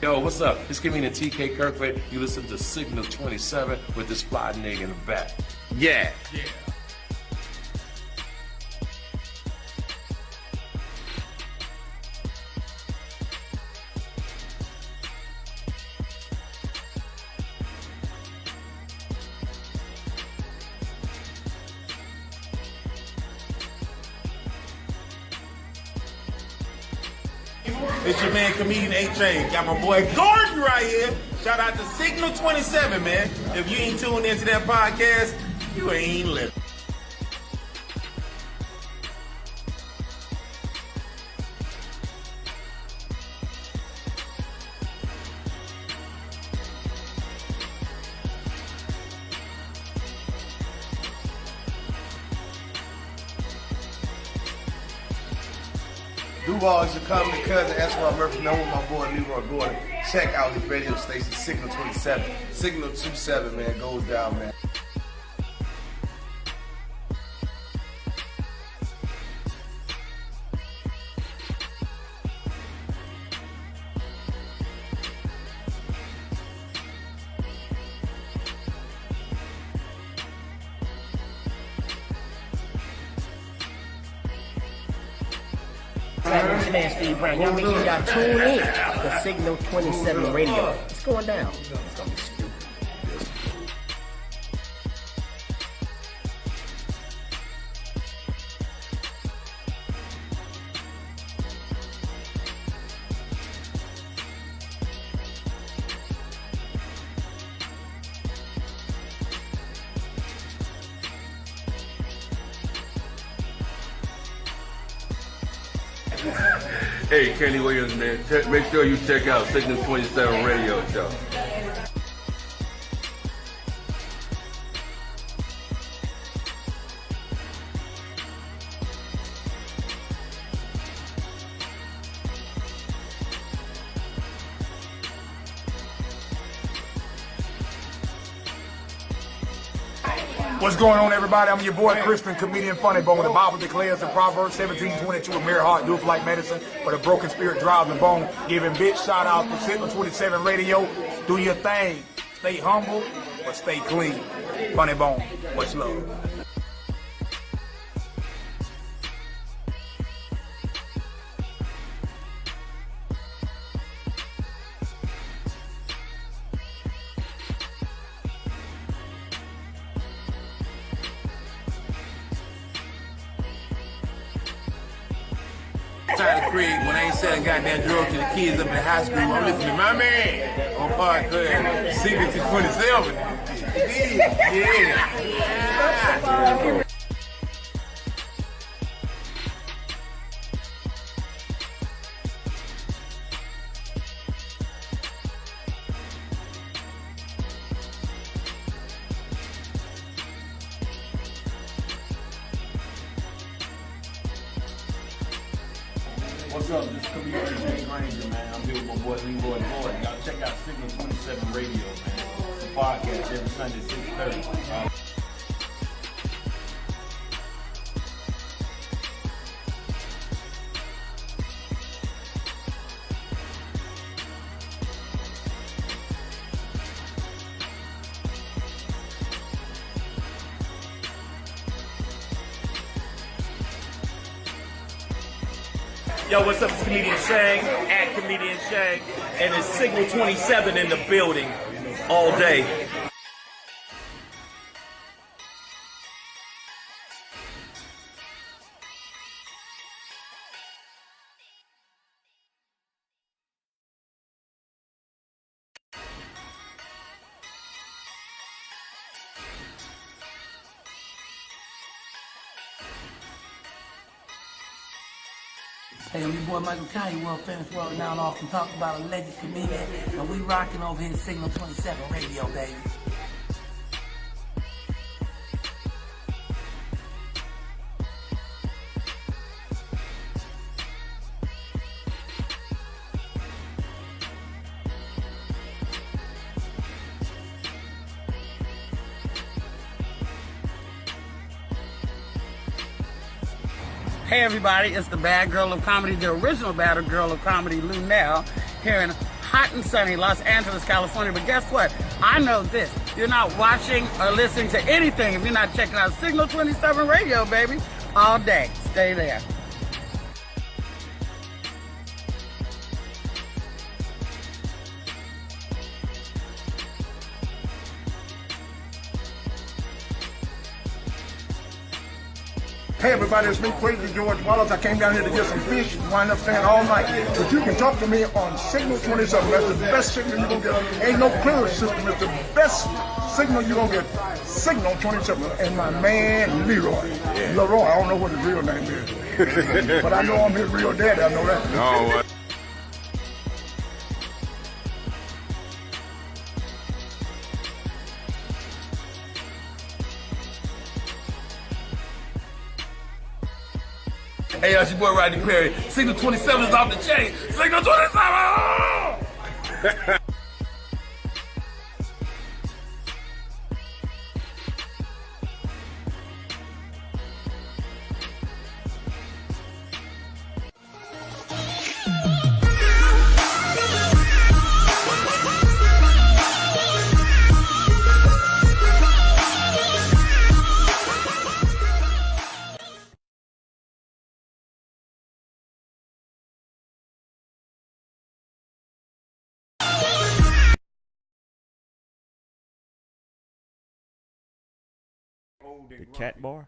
Yo, what's up? It's comedian TK Kirkland. You listen to Signal 27 with this fly nigga in the back. Yeah. Yeah. It's your man, comedian H.A. Got my boy Gordon right here. Shout out to Signal 27, man. If you ain't tuned into that podcast, you ain't living. Duval is your comedy cousin. That's why I'm Murphy. Known with my boy Leroy Gordon. Check out his radio station, Signal 27. Signal 27, man, goes down, man. It's man Steve Brown. Y'all make sure y'all tune in to Signal 27 Radio. It's going down. It's gonna be stupid. Hey, Kenny Williams, man. Make sure you check out Signal 27 Radio Show. What's going on, everybody? I'm your boy, Christian, comedian Funny Bone. The Bible declares in Proverbs 17:22, a merry heart doeth like medicine, but a broken spirit drives the bone. Giving big shout out for Signal 27 Radio. Do your thing. Stay humble, but stay clean. Funny Bone, much love. Trying to create when I ain't selling goddamn drugs to the kids up in high school. I'm listening to my man on podcast Secret to 27. Yeah. What's up? This is comedian Jay Granger, man. I'm here with my boy Leroy Gordon. Y'all check out Signal 27 Radio, man. It's a podcast every Sunday, 6:30. Yo, what's up? It's comedian Shang, at comedian Shang, and it's Signal 27 in the building all day. Hey, I'm your boy Michael Kanye, world famous, world renowned, often talked about a legend comedian, and we rocking over here in Signal 27 Radio, baby. Hey everybody, it's the bad girl of comedy, the original bad girl of comedy, Lunel, here in hot and sunny Los Angeles, California. But guess what? I know this. You're not watching or listening to anything if you're not checking out Signal 27 Radio, baby. All day. Stay there. Hey everybody, it's me, Crazy George Wallace. I came down here to get some fish, wind up staying all night. But you can talk to me on Signal 27. That's the best signal you're gonna get. Ain't no clearance system. It's the best signal you're gonna get. Signal 27. And my man, Leroy. Leroy, I don't know what his real name is. But I know I'm his real daddy, I know that. Oh, Hey, that's your boy Rodney Perry. Signal 27 is off the chain. Signal 27! The cat bar?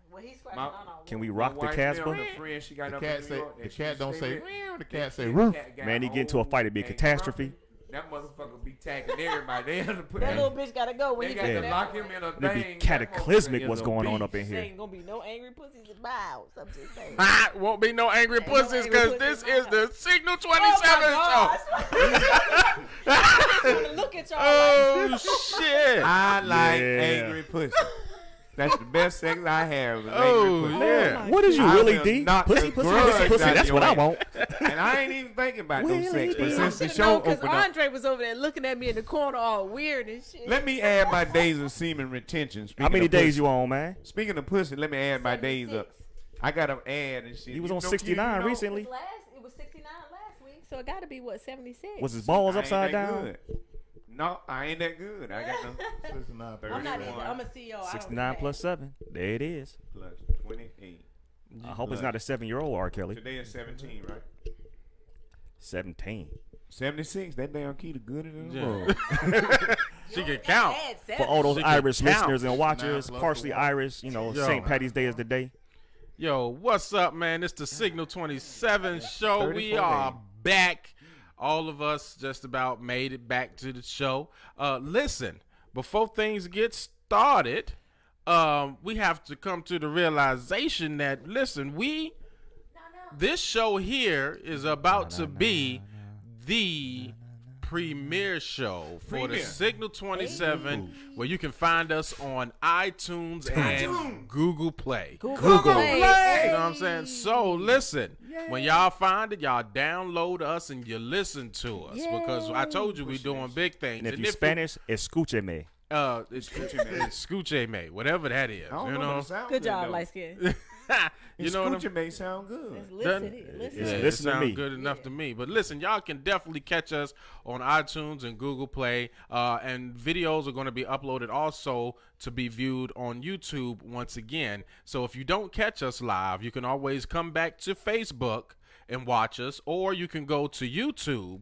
My, Can we rock the Casbah? The cat say, the cat don't say, meow, the cat say, roof. roof. Man, he get into a fight, it'd be a catastrophe. That motherfucker be tagging everybody. They have to put That little bitch gotta go when They he got get to there. lock him in a It'd be thing. cataclysmic what's going on up in There here. ain't gonna be no angry pussies in my house. I'm just saying. Won't be no angry Ain't no pussies angry because pussies this in my is the house. Signal Oh 27 show. I just wanna look at y'all Oh shit! I like Yeah. angry pussy. That's the best sex I have. Is Oh, angry pussy. yeah. What is you, I Willie will D? knock Pussy, the pussy, grudge pussy, pussy. out That's your what I ass. want. And I ain't even thinking about no Willie sex. But D. since the No, show because opened up, Andre was over there looking at me in the corner all weird and shit. let me add my days of semen retention. How many days you on, man? Speaking of pussy, let me add my days up. I got an ad and shit. He was You on know- 69 you know- recently. It was 69 last week, so it got to be what 76. Was his balls I ain't upside that down? good. No, I ain't that good. I got no 69, I'm not either. I'm a CEO. I don't 69 do plus 7. There it is. plus 28. I hope it's not a 7-year-old R. Kelly. Today is 17, right? 17. 76. That damn key the good in the Yeah. world. She can count. For all those She can Irish count. listeners and watchers, 9 plus partially the one. Irish, you know, Yo. St. Patty's Day is the day. Yo, what's up, man? It's the Signal 27 show. We 34 are days. back. All of us just about made it back to the show. Listen, before things get started, we have to come to the realization that, listen, this show here is about to be the premiere show for the Signal 27, where you can find us on iTunes and Google Play. Google Play. You know what I'm saying? So listen, when y'all find it, y'all download us and you listen to us, because I told you we doing big things. And if you Spanish, escúcheme. It's escúcheme, whatever that is. I don't You know. know, But it sound Good job, though. light skin. you know what I'm Escucha may sound good. Just listen. Listen. Yeah. it Listen to sound me. good enough to me. But listen, y'all can definitely catch us on iTunes and Google Play. And videos are going to be uploaded also to be viewed on YouTube once again. So if you don't catch us live, you can always come back to Facebook and watch us, or you can go to YouTube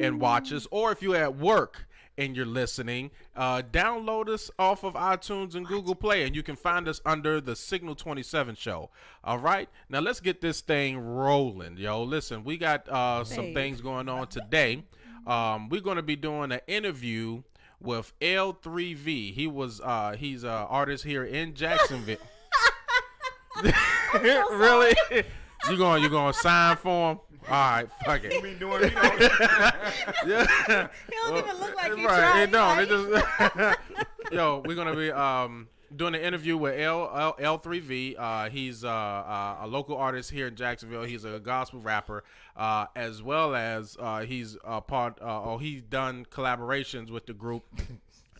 and watch us, or if you're at work and you're listening, download us off of iTunes and Google Play, and you can find us under the Signal 27 show. All right, now let's get this thing rolling, yo. Listen, we got some things going on today. We're going to be doing an interview with L3V. He's an artist here in Jacksonville. Really? You gonna sign for him? All right, fuck it. You mean doing, you know, Yeah. He don't even look like he Right, tried. it don't. It just Yo, we're gonna be doing an interview with L3V. He's a local artist here in Jacksonville. He's a gospel rapper, as well as he's he's done collaborations with the group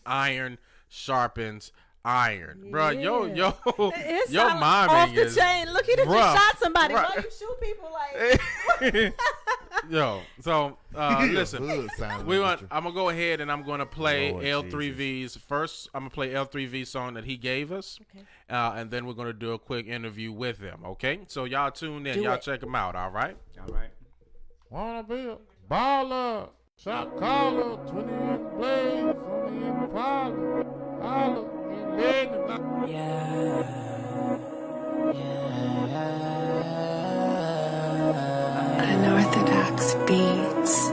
Iron Sharpens Iron. Bruh, yo, It your sound miming off the is chain. Look, he just rough. shot somebody. Right. Why you shoot people like? Yo, so listen, Hood sound we want. literature. I'm gonna go ahead and I'm gonna play Lord L3V's first. I'm gonna play L3V song that he gave us, and then we're gonna do a quick interview with him. Okay, so y'all tune in, y'all check him out. All right. All right. Wanna be a baller, shot caller, 20 inch blades on the Impala, holler, and leg. Unorthodox beats.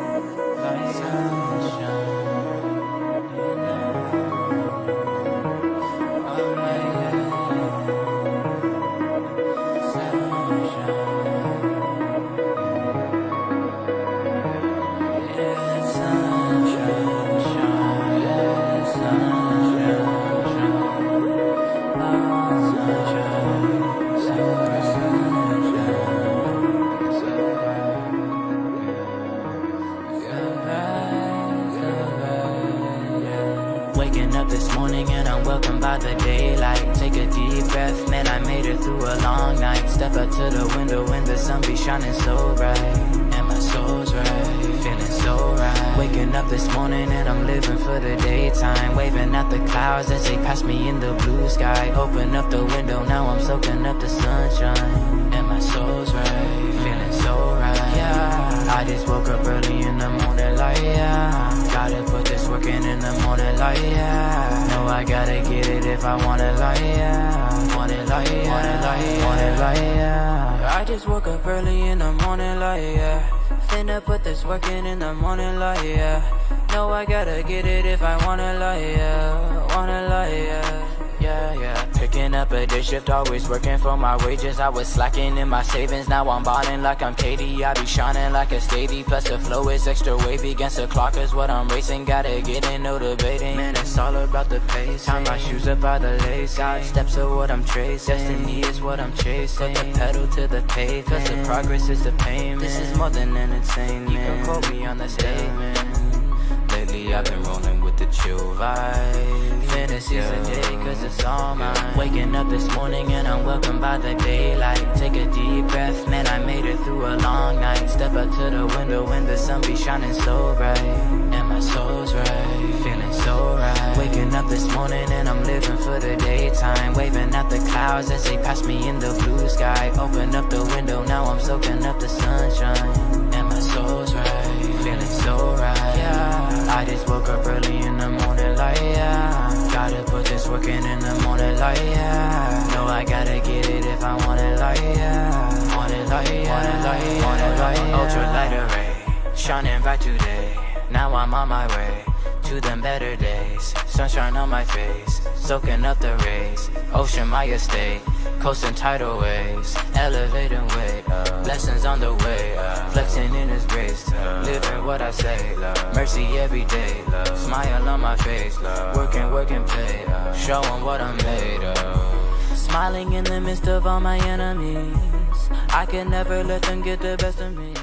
Waking up this morning and I'm welcomed by the daylight. Take a deep breath, man, I made it through a long night. Step up to the window when the sun be shining so bright, and my soul's right, feeling so right. Waking up this morning and I'm living for the daytime. Waving at the clouds as they pass me in the blue sky. Open up the window, now I'm soaking up the sunshine, and my soul's right, feeling so right. Yeah, I just woke up early in the morning like, yeah, gotta put this work in the morning like, yeah, know I gotta get it if I want it like, yeah, want it like, yeah, want it like, want it like, yeah. I just woke up early in the morning like, yeah, finna put this work in the morning like, yeah, know I gotta get it if I want it like, yeah, want it like, yeah. Yeah, yeah, picking up a day shift, always working for my wages. I was slacking in my savings, now I'm balling like I'm Katie. I be shining like a Stady, plus the flow is extra wavy. Against the clock is what I'm racing, gotta get in, no debating. Man, it's all about the pace, tie my shoes up by the lace. God steps are what I'm tracing, destiny is what I'm chasing. Put the pedal to the pavement, cause the progress is the payment. This is more than entertainment, you can quote me on the statement. Lately I've been rolling with the chill vibe. Fantasies a day cause it's all mine. Waking up this morning and I'm welcomed by the daylight. Take a deep breath, man, I made it through a long night. Step up to the window when the sun be shining so bright, and my soul's right, feeling so right. Waking up this morning and I'm living for the daytime. Waving at the clouds as they pass me in the blue sky. Open up the window, now I'm soaking up the sunshine, and my soul's right, feeling so right. Yeah, I just woke up early in the morning like, yeah, gotta put this work in the morning like, yeah, know I gotta get it if I want it like, yeah, want it like, yeah, want it like, want it like, yeah. Ultra light array, shining bright today, now I'm on my way to them better days. Sunshine on my face, soaking up the rays. Ocean my estate, coasting tidal waves. Elevating weight, blessings on the way. Flexing in his grace, living what I say. Mercy every day, smile on my face. Working, working, play, showing what I'm made of. Smiling in the midst of all my enemies. I can never let them get the best of me.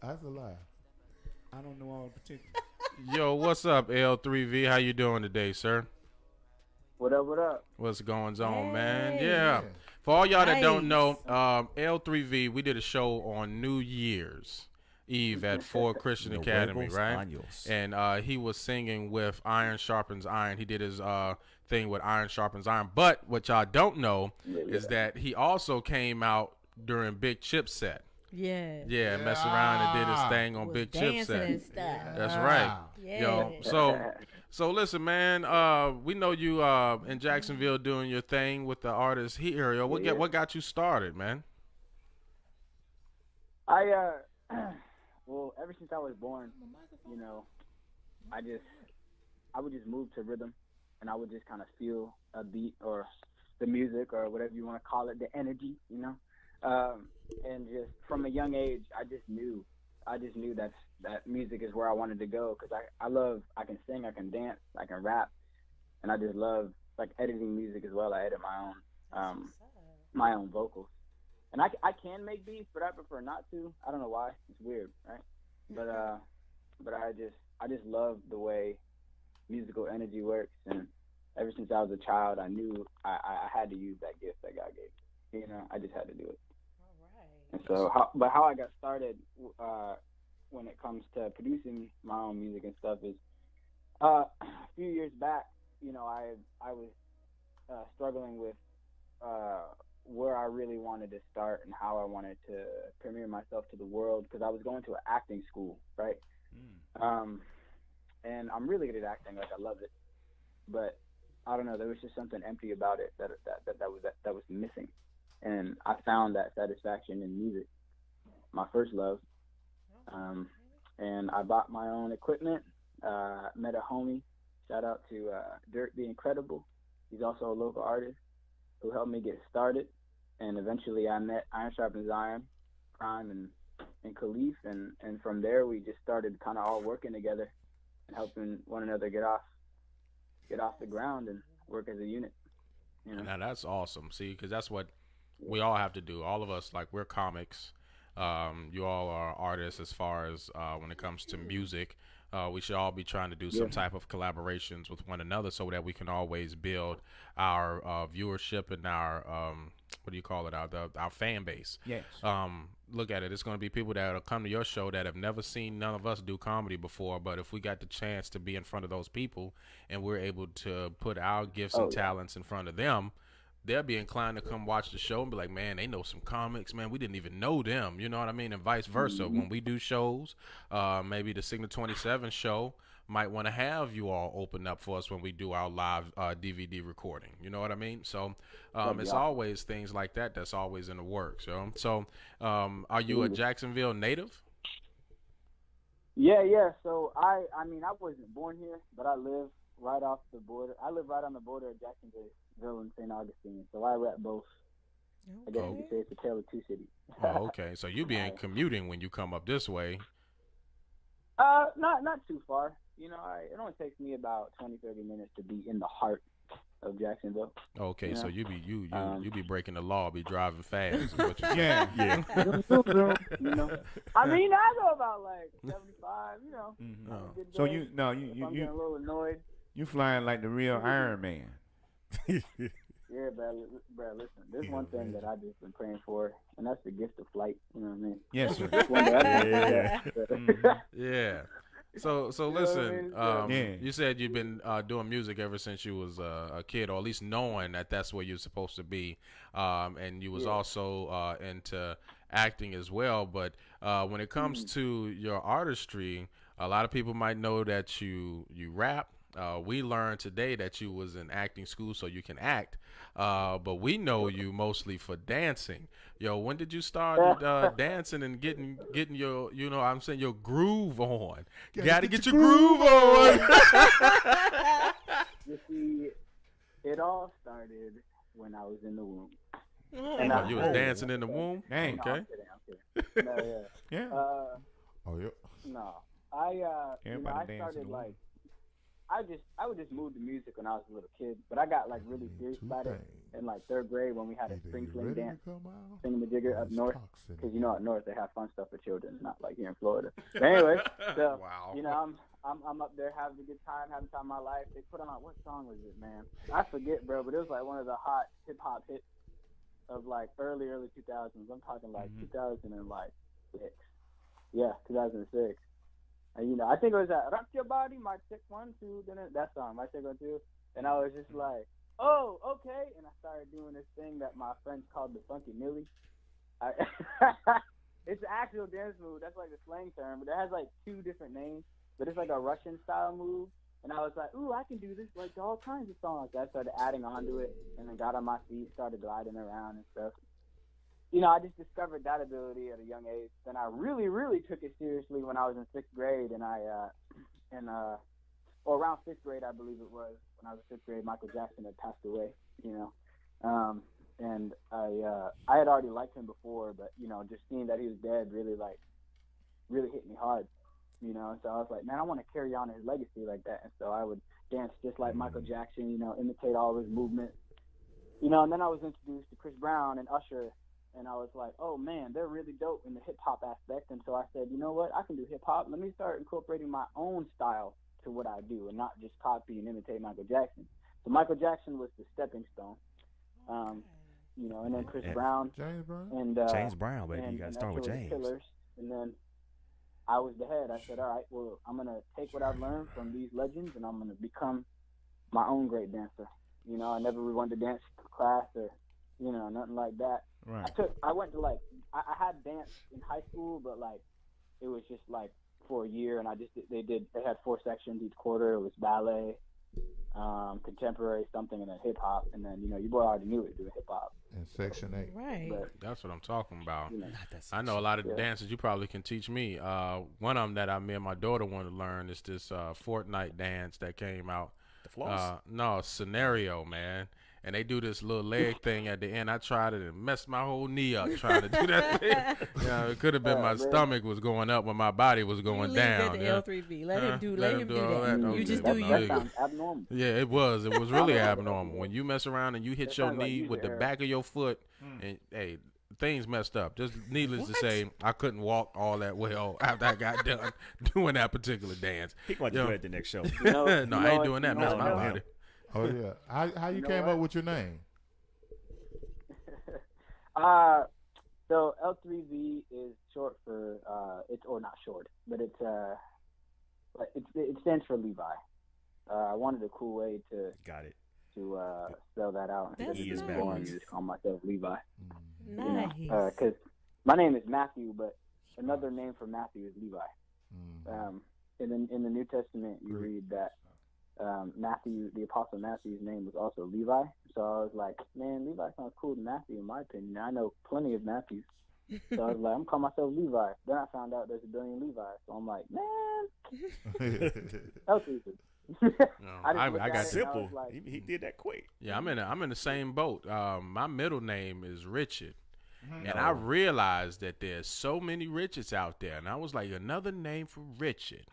That's a lie. I don't know all the potential. Yo, what's up, L3V? How you doing today, sir? What up, what up? What's going on, man? Yeah. For all y'all that don't know, L3V, we did a show on New Year's Eve at Ford Christian Academy, right? And he was singing with Iron Sharpens Iron. He did his thing with Iron Sharpens Iron. But what y'all don't know is that he also came out during Big Chip set. Yeah, messed around and did his thing on Big Chip set. And stuff. That's right. Yo, so listen, man. We know you in Jacksonville doing your thing with the artist here. Yo, what got you started, man? Well, ever since I was born, you know, I would just move to rhythm, and I would just kind of feel a beat or the music or whatever you want to call it, the energy, you know. And just from a young age, I just knew that music is where I wanted to go, because I can sing, I can dance, I can rap, and I just love like editing music as well. I edit my own vocals, And I can make beats, but I prefer not to. I don't know why. It's weird, right? But I just love the way musical energy works, and ever since I was a child, I knew I had to use that gift that God gave. You know, I just had to do it. And so, how I got started when it comes to producing my own music and stuff is a few years back. You know, I was struggling with where I really wanted to start and how I wanted to premiere myself to the world, because I was going to an acting school, right? And I'm really good at acting, like I love it, but I don't know, there was just something empty about it that was missing, and I found that satisfaction in music, my first love. And I bought my own equipment, met a homie, shout out to Dirk the Incredible. He's also a local artist who helped me get started, and eventually I met Iron Sharpens Iron, Prime, and Khalif, and from there we just started kind of all working together and helping one another get off the ground and work as a unit. You know? Now that's awesome. See, because that's what we all have to do. All of us, like, we're comics. You all are artists as far as when it comes to music. We should all be trying to do some type of collaborations with one another so that we can always build our viewership and our what do you call it, our fan base. Yes. Look at it. It's going to be people that will come to your show that have never seen none of us do comedy before, but if we got the chance to be in front of those people and we're able to put our gifts and talents in front of them, they'll be inclined to come watch the show and be like, man, they know some comics, man. We didn't even know them. You know what I mean? And vice versa. When we do shows, maybe the Signal 27 show might want to have you all open up for us when we do our live DVD recording. You know what I mean? So it's always things like that that's always in the works. You know? So are you a Jacksonville native? Yeah. So I mean, I wasn't born here, but I live right off the border. I live right on the border of Jacksonville and St. Augustine, so I rep both. I guess you could say it's a tale of two cities. Oh, okay. So you be commuting when you come up this way. Not too far. You know, it only takes me about 20-30 minutes to be in the heart of Jacksonville. Okay, you know? so you be breaking the law, be driving fast. Is what you yeah. You know, I mean, I go about like 75. You know. Mm-hmm. So you I'm getting a little annoyed. You flying like the real Iron Man. Yeah, bro, listen, there's one thing that I've just been praying for, and that's the gift of flight. You know what I mean? Yes, sir. Yeah. So listen, you said you've been doing music ever since you was a kid, or at least knowing that that's where you're supposed to be, and you was also into acting as well. But when it comes to your artistry, a lot of people might know that you rap. We learned today that you was in acting school so you can act, but we know you mostly for dancing. Yo, when did you start dancing and getting your, you know, I'm saying, your groove on? Gotta get your groove on. You see, it all started when I was in the womb. And you was dancing in the womb? Dang. Okay. I'm kidding. No, yeah. No, I started womb. like, I would just move to music when I was a little kid, but I got like really serious about it in like third grade when we had a spring fling dance, singing the jigger up north, because you know up north they have fun stuff for children, not like here in Florida. But anyway, so you know I'm up there having a good time, having time of my life. They put on, what song was it, man? I forget, bro, but it was like one of the hot hip hop hits of like early 2000s. I'm talking like 2006. Yeah, 2006. And, you know, I think it was that Rock Your Body, March 6, 1, 2, then that song, March 6, 1, 2. And I was just like, oh, okay. And I started doing this thing that my friends called the Funky Millie. It's an actual dance move. That's like the slang term. But it has like two different names. But it's like a Russian style move. And I was like, ooh, I can do this like to all kinds of songs. I started adding on to it and then got on my feet, started gliding around and stuff. You know, I just discovered that ability at a young age. Then I really, really took it seriously when I was in 6th grade, and or around 5th grade, I believe it was. When I was in 5th grade, Michael Jackson had passed away. You know, and I had already liked him before, but you know, just seeing that he was dead really hit me hard. You know, so I was like, man, I want to carry on his legacy like that, and so I would dance just like Michael Jackson. You know, imitate all of his movements. You know, and then I was introduced to Chris Brown and Usher. and I was like, oh man, they're really dope in the hip hop aspect. And so I said, you know what, I can do hip hop. Let me start incorporating my own style to what I do, and not just copy and imitate Michael Jackson. So Michael Jackson was the stepping stone, you know, and then Chris Brown, James Brown, and James Brown, baby, you gotta start with James. Killers, and then I was the head. I said, all right, well, I'm gonna take what I've learned from these legends, and I'm gonna become my own great dancer. You know, I never really went to dance class or, you know, nothing like that. Right. I went to like, I had dance in high school, but like, it was just like for a year, and they had 4 sections each quarter. It was ballet, contemporary, something, and then hip hop, and then, you know, your boy already knew it doing hip hop. And Section 8. Right. But, That's what I'm talking about. you know, I know a lot of the dances you probably can teach me. One of them that me and my daughter want to learn is this Fortnite dance that came out. The floss? No, Scenario, man. And they do this little leg thing at the end. I tried it and messed my whole knee up trying to do that thing. You know, it could have been my stomach was going up when my body was going down. L3V. Let him do all that. Okay, You just no, do no, you. that sounds abnormal. Yeah, it was. It was really abnormal. When you mess around and you hit your sounds like knee user with the error. back of your foot, and hey, things messed up. Just needless to say, I couldn't walk all that well after I got done doing that particular dance. He going to do it at the next show. No, I ain't doing that. That's my body. Oh yeah. How you came up with your name? So L3V is short for or not short, but it stands for Levi. I wanted a cool way to spell that out. That's Instead of nice. boring, just call myself Levi. Nice. Because my name is Matthew, but another name for Matthew is Levi. In the New Testament, you read that Matthew, the Apostle Matthew's name was also Levi. So I was like, man, Levi sounds cooler than Matthew in my opinion. I know plenty of Matthews. So I was like, I'm calling myself Levi. Then I found out there's a billion Levi's. So I'm like, man, that's easy. I got simple. He did that quick. Yeah, I'm in the same boat. My middle name is Richard. And I realized that there's so many Richards out there. And I was like, another name for Richard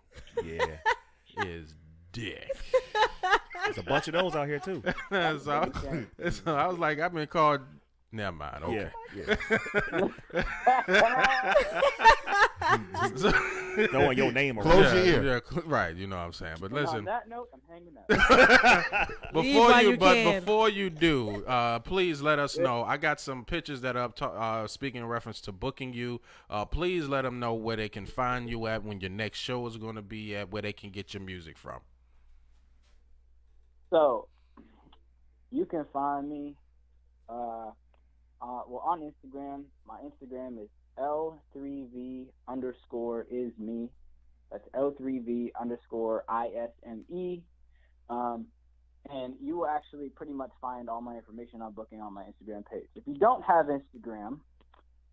is Dick. There's a bunch of those out here too. so I was like, I've been called. Never mind. Okay. Throwing your name around. Close your ear. Yeah, right. You know what I'm saying. But listen. On that note, I'm hanging up. Before you do, please let us know. I got some pictures that are up. Speaking in reference to booking you, please let them know where they can find you at, when your next show is going to be at, where they can get your music from. So you can find me on Instagram. My Instagram is L3V_is_me. That's L3V_ISME. And you will actually pretty much find all my information on booking on my Instagram page. If you don't have Instagram,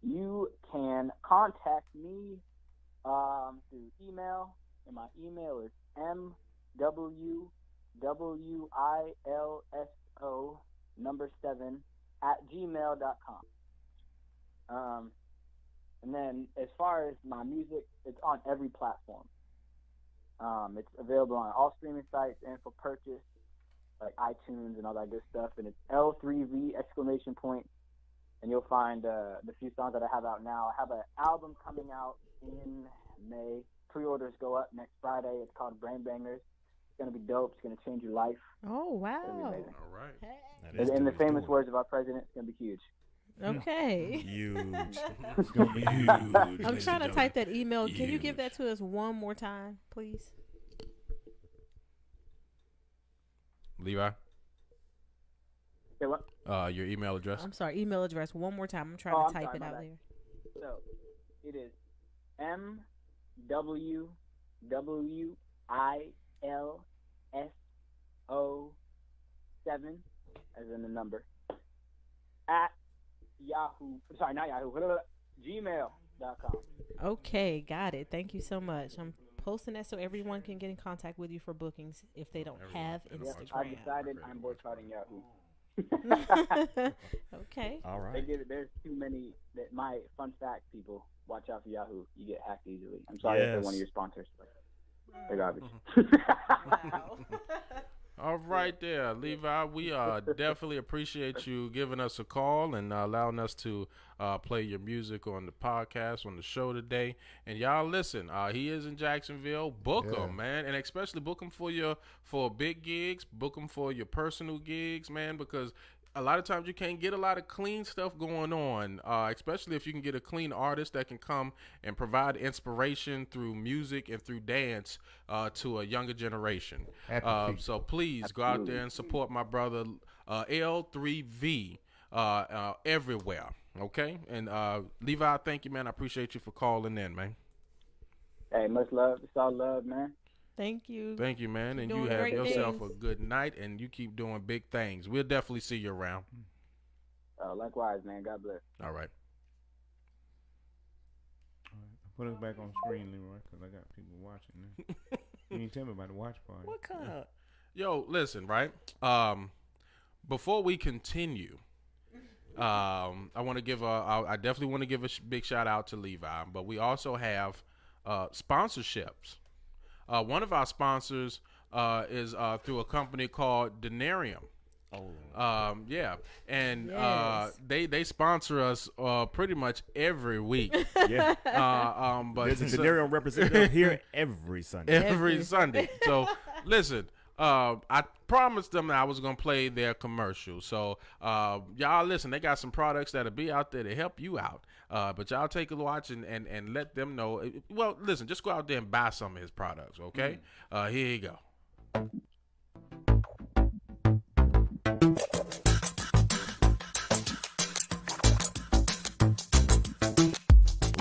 you can contact me through email, and my email is mwilso7@gmail.com. And then as far as my music, it's on every platform. It's available on all streaming sites and for purchase, like iTunes and all that good stuff. And it's L3V ! And you'll find the few songs that I have out now. I have an album coming out in May. Pre-orders go up next Friday. It's called Brain Bangers. It's going to be dope. It's going to change your life. Oh, wow. It's gonna be amazing. All right. In the famous words of our president, it's going to be huge. Okay. Huge. It's gonna be huge. I'm trying to type that email. Can you give that to us one more time, please? Levi? Say what? Your email address? I'm sorry, email address one more time. I'm trying to type it out there. So it is MWWILSO7, as in the number, at gmail.com. Okay, got it. Thank you so much. I'm posting that so everyone can get in contact with you for bookings if they don't have Instagram. I decided I'm boycotting Yahoo. Okay. All right. There's too many that my fun fact people watch out for Yahoo. You get hacked easily. I'm sorry if they're one of your sponsors. But they're garbage. Wow. All right. right there, Levi. We definitely appreciate you giving us a call and allowing us to play your music on the podcast, on the show today. And y'all listen, he is in Jacksonville. Book him, man, and especially book him for big gigs. Book him for your personal gigs, man, because a lot of times you can't get a lot of clean stuff going on, especially if you can get a clean artist that can come and provide inspiration through music and through dance to a younger generation. So please go out there and support my brother L3V everywhere, okay? And Levi, thank you, man. I appreciate you for calling in, man. Hey, much love. It's all love, man. Thank you. Thank you, man. And you have yourself a good night, and you keep doing big things. We'll definitely see you around. Likewise, man. God bless. All right. Put us back on screen, Leroy, because I got people watching now. You didn't tell me about the watch party. What kind of... Yo, listen, right? Before we continue, I want to give I definitely want to give a big shout out to Levi, but we also have sponsorships. One of our sponsors is through a company called Denarium. Yeah, and they sponsor us pretty much every week. Yeah. But there's a Denarium representative here every Sunday. Every Sunday. So listen, I promised them that I was gonna play their commercial. So y'all listen, they got some products that'll be out there to help you out. But y'all take a watch and let them know. Well, listen, just go out there and buy some of his products, okay? Here you go.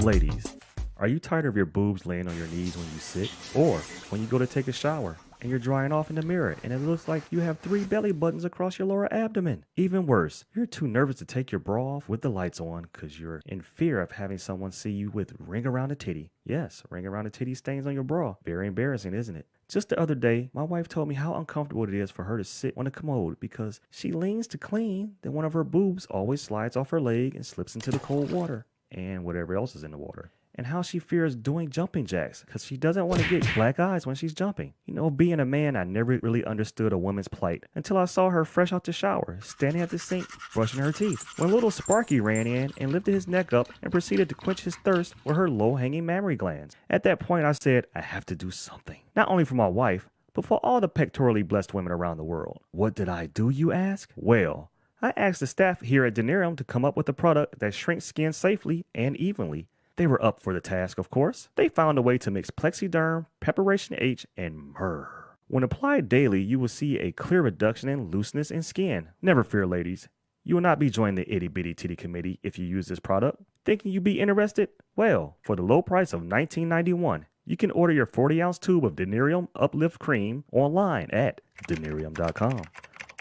Ladies, are you tired of your boobs laying on your knees when you sit? Or when you go to take a shower and you're drying off in the mirror and it looks like you have 3 belly buttons across your lower abdomen? Even worse, you're too nervous to take your bra off with the lights on because you're in fear of having someone see you with ring around the titty. Yes, ring around the titty stains on your bra. Very embarrassing, isn't it? Just the other day, my wife told me how uncomfortable it is for her to sit on a commode because she leans to clean, then one of her boobs always slides off her leg and slips into the cold water and whatever else is in the water. And how she fears doing jumping jacks because she doesn't want to get black eyes when she's jumping. You know, being a man, I never really understood a woman's plight until I saw her fresh out the shower, standing at the sink, brushing her teeth, when little Sparky ran in and lifted his neck up and proceeded to quench his thirst with her low-hanging mammary glands. At that point, I said, I have to do something. Not only for my wife, but for all the pectorally blessed women around the world. What did I do, you ask? Well, I asked the staff here at Denarium to come up with a product that shrinks skin safely and evenly. They were up for the task, of course. They found a way to mix Plexiderm, Preparation H, and myrrh. When applied daily, you will see a clear reduction in looseness in skin. Never fear, ladies. You will not be joining the itty bitty titty committee if you use this product. Thinking you'd be interested? Well, for the low price of $19.91, you can order your 40-ounce tube of Denarium Uplift Cream online at denarium.com.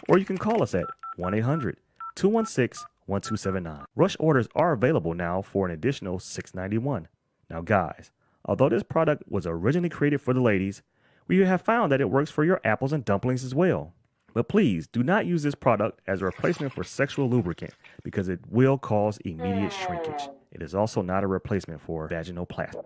Or you can call us at 1-800-216-1279. Rush orders are available now for an additional $6.91. Now guys, although this product was originally created for the ladies, we have found that it works for your apples and dumplings as well. But please do not use this product as a replacement for sexual lubricant because it will cause immediate shrinkage. It is also not a replacement for vaginoplasty.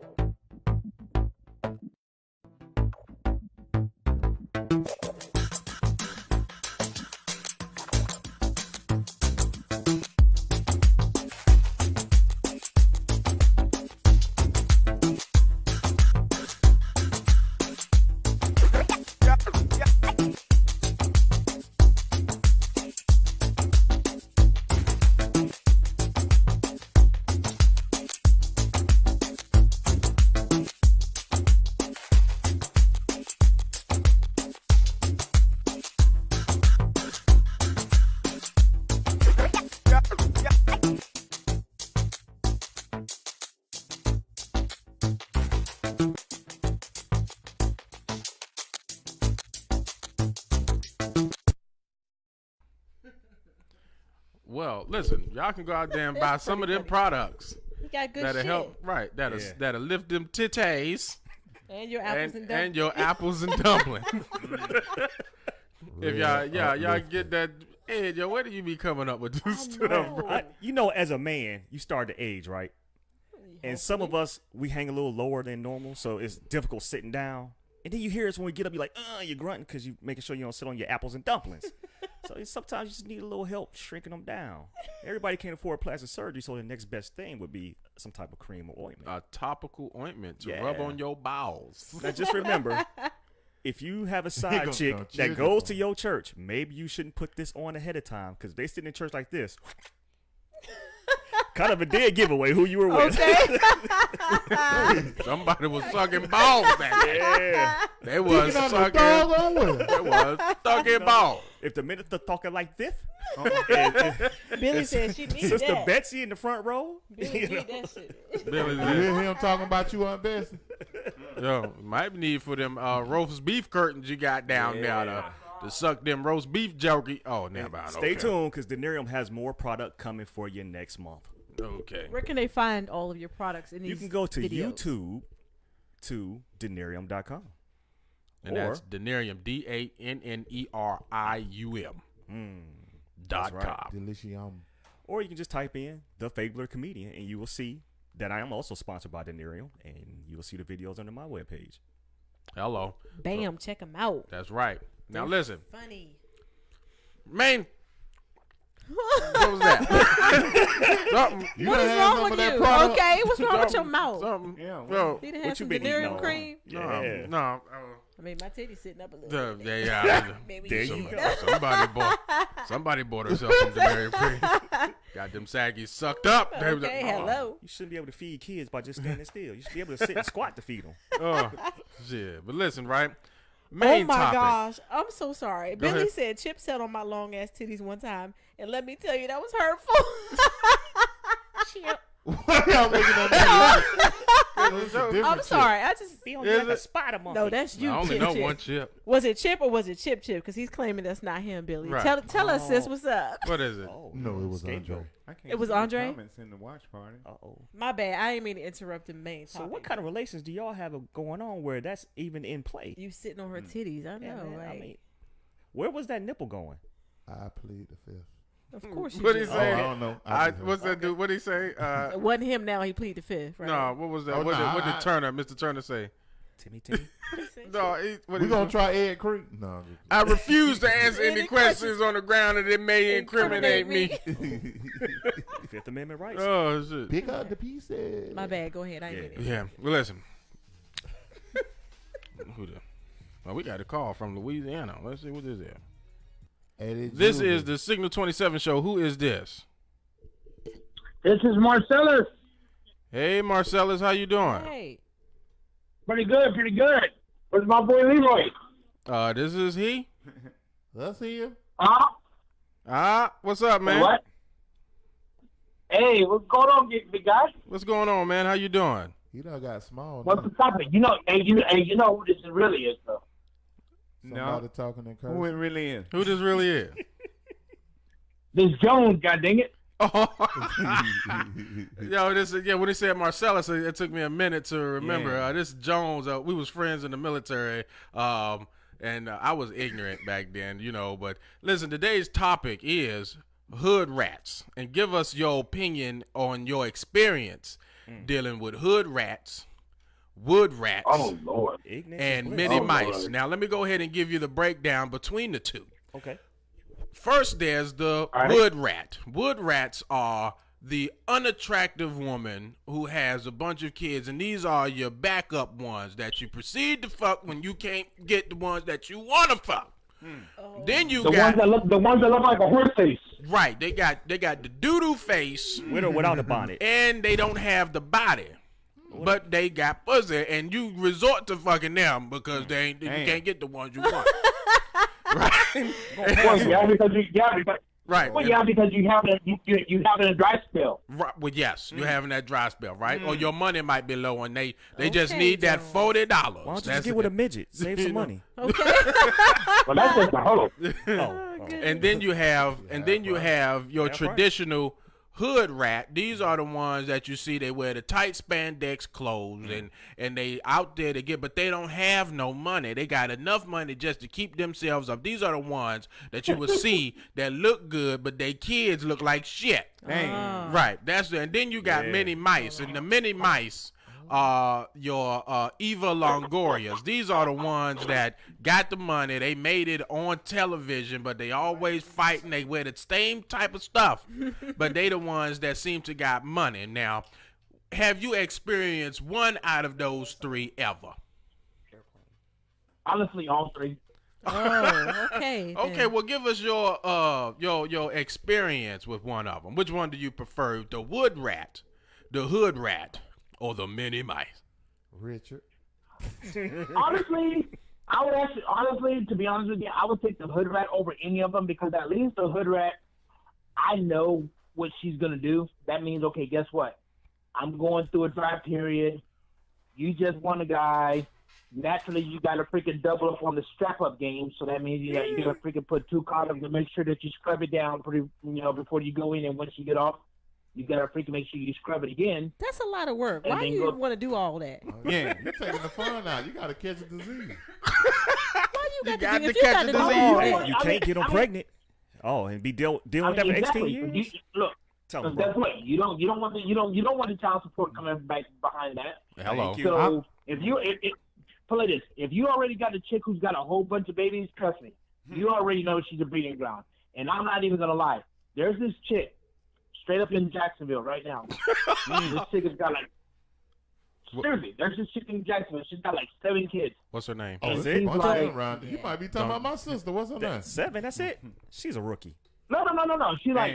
Well, listen, y'all can go out there and buy some of them products. You got good that'll shit. help, right? That'll lift them titties. And your apples and dumplings. And your apples and dumplings. If y'all get that, hey, yo, where do you be coming up with this stuff, bro? You know, as a man, you start to age, right? And some of us, we hang a little lower than normal, so it's difficult sitting down. And then you hear us when we get up, you're like, you're grunting because you're making sure you don't sit on your apples and dumplings. So sometimes you just need a little help shrinking them down. Everybody can't afford plastic surgery, so the next best thing would be some type of cream or ointment. A topical ointment to rub on your bowels. Now just remember, if you have a side chick that goes to your church, maybe you shouldn't put this on ahead of time because they sit in church like this. Kind of a dead giveaway who you were with. Okay. Somebody was sucking balls that day. Yeah. They was sucking balls. If the minute they're talking like this, Billy said she needs Sister that. Betsy in the front row. Billy need that shit. Billy, You hear him talking about you, Aunt Bessie? Yo, might need for them roast beef curtains you got down there to suck them roast beef jerky. Oh, never mind. Stay tuned because Denarium has more product coming for you next month. Okay. Where can they find all of your products in these You can go to videos? YouTube to denarium.com. And that's Denarium, DANNERIUM.com. Delicium. Or you can just type in The Fabler Comedian and you will see that I am also sponsored by Denarium, and you will see the videos under my webpage. Hello. Bam, check them out. That's right. Now They're listen. Funny. Man. What was that? Something. What is wrong with you? Okay, what's wrong with your mouth? Something. Yeah. Well, Need to have some delirium cream. Yeah. No. I mean, my titty's sitting up a little bit. Maybe There you you need go. that. Somebody bought herself some delirium cream. Got them saggies sucked up. They was Okay, like, hello. You shouldn't be able to feed kids by just standing still. You should be able to sit and squat to feed them. Oh, shit. But listen, right? Oh Main my topic. gosh, I'm so sorry. Go Billy ahead. said Chip sat on my long ass titties one time, and let me tell you, that was hurtful. Chip. Why y'all looking at me? I'm sorry. I just Be on you like a spider monkey. no, that's you. I only Chip, know Chip. one Chip. Was it Chip or was it Chip? Because he's claiming that's not him, Billy. Right. Tell us, sis, what's up? What is it? No, it was Scapegoat. Andre. I can't It was see the Andre? Comments in the watch party. Uh-oh. My bad. I didn't mean to interrupt the main So topic. what kind of relations do y'all have going on where that's even in play? You sitting on her titties? I know, Yeah, man, right? I mean, where was that nipple going? I plead the fifth. Of course you What he did. say? I don't know. What's that dude? What he say? It wasn't him now. He pleaded the fifth, right? No, what was that? Oh, what, nah, did Turner, Mr. Turner say? Timmy. No, We're going to try Ed Creek. No. I refuse to answer any questions on the ground that it may incriminate me. Fifth Amendment rights. Oh, shit. Pick up the pieces. My bad. Go ahead. I ain't mean it. Yeah, well, listen. Well, we got a call from Louisiana. Let's see what this is. This is the Signal 27 show. Who is this? This is Marcellus. Hey, Marcellus, how you doing? Hey. Pretty good, pretty good. Where's my boy Leroy? This is he. Let's see him. What's up, man? What? Hey, what's going on, big guy? What's going on, man? How you doing? He done got small. What's the topic? You know who this really is, though. Somebody talking in curse. Who it really is? Who this really is? This Jones, god dang it. Yo, when he said Marcellus, it took me a minute to remember. Yeah. This Jones, we was friends in the military, and I was ignorant back then, But listen, today's topic is hood rats, and give us your opinion on your experience dealing with hood rats, wood rats, Oh, Lord. and mini mice. Lord. Now, let me go ahead and give you the breakdown between the two. Okay. First, there's the wood rat. Wood rats are the unattractive woman who has a bunch of kids, and these are your backup ones that you proceed to fuck when you can't get the ones that you want to fuck. Then you The got ones that look like a horse face. right. They got the doo-doo face With or without a bonnet. and they don't have the body. But they got pussy, and you resort to fucking them because you can't get the ones you want. Right? Because you having a dry spell. Right. Well, yes, you're having that dry spell, right? Or your money might be low, and they just Okay, need that Jones. $40. Why don't you just get with a midget? Save some money. Okay. Well, that's just a hoe. And then you have your right. traditional hood rat. These are the ones that you see, they wear the tight spandex clothes and they out there to get, but they don't have no money. They got enough money just to keep themselves up. These are the ones that you would see that look good, but they kids look like shit. Right. And then you got mini mice, and the mini mice your Eva Longorias. These are the ones that got the money. They made it on television, but they always fighting. They wear the same type of stuff, but they the ones that seem to got money. Now, have you experienced one out of those three ever? Honestly, all three. Oh, okay. Okay, well, give us your experience with one of them. Which one do you prefer, the wood rat, the hood rat, or the mini mice? Richard. Honestly, to be honest with you, I would take the hood rat over any of them because at least the hood rat, I know what she's gonna do. That means, okay, guess what? I'm going through a dry period. You just want a guy. Naturally, you got to freaking double up on the strap-up game. So that means you got to freaking put 2 condoms to make sure that you scrub it down before you go in. And once you get off, you got to freaking make sure you scrub it again. That's a lot of work. Why do you want to do all that? Yeah, you're taking the fun out. You got to catch a disease. Why you got to catch do all that? You can't get them pregnant. Oh, and be dealing with that for 18 years. Look, that's what you don't want the child support coming back behind that. Hello. So put it like this: if you already got a chick who's got a whole bunch of babies, trust me, you already know she's a breeding ground. And I'm not even gonna lie. There's this chick straight up in Jacksonville right now. This chick has got seriously, there's this chick in Jacksonville. She's got 7 kids. What's her name? Oh, it? Around. You might be talking about my sister. What's her name? 7. That's it. She's a rookie. No. She's got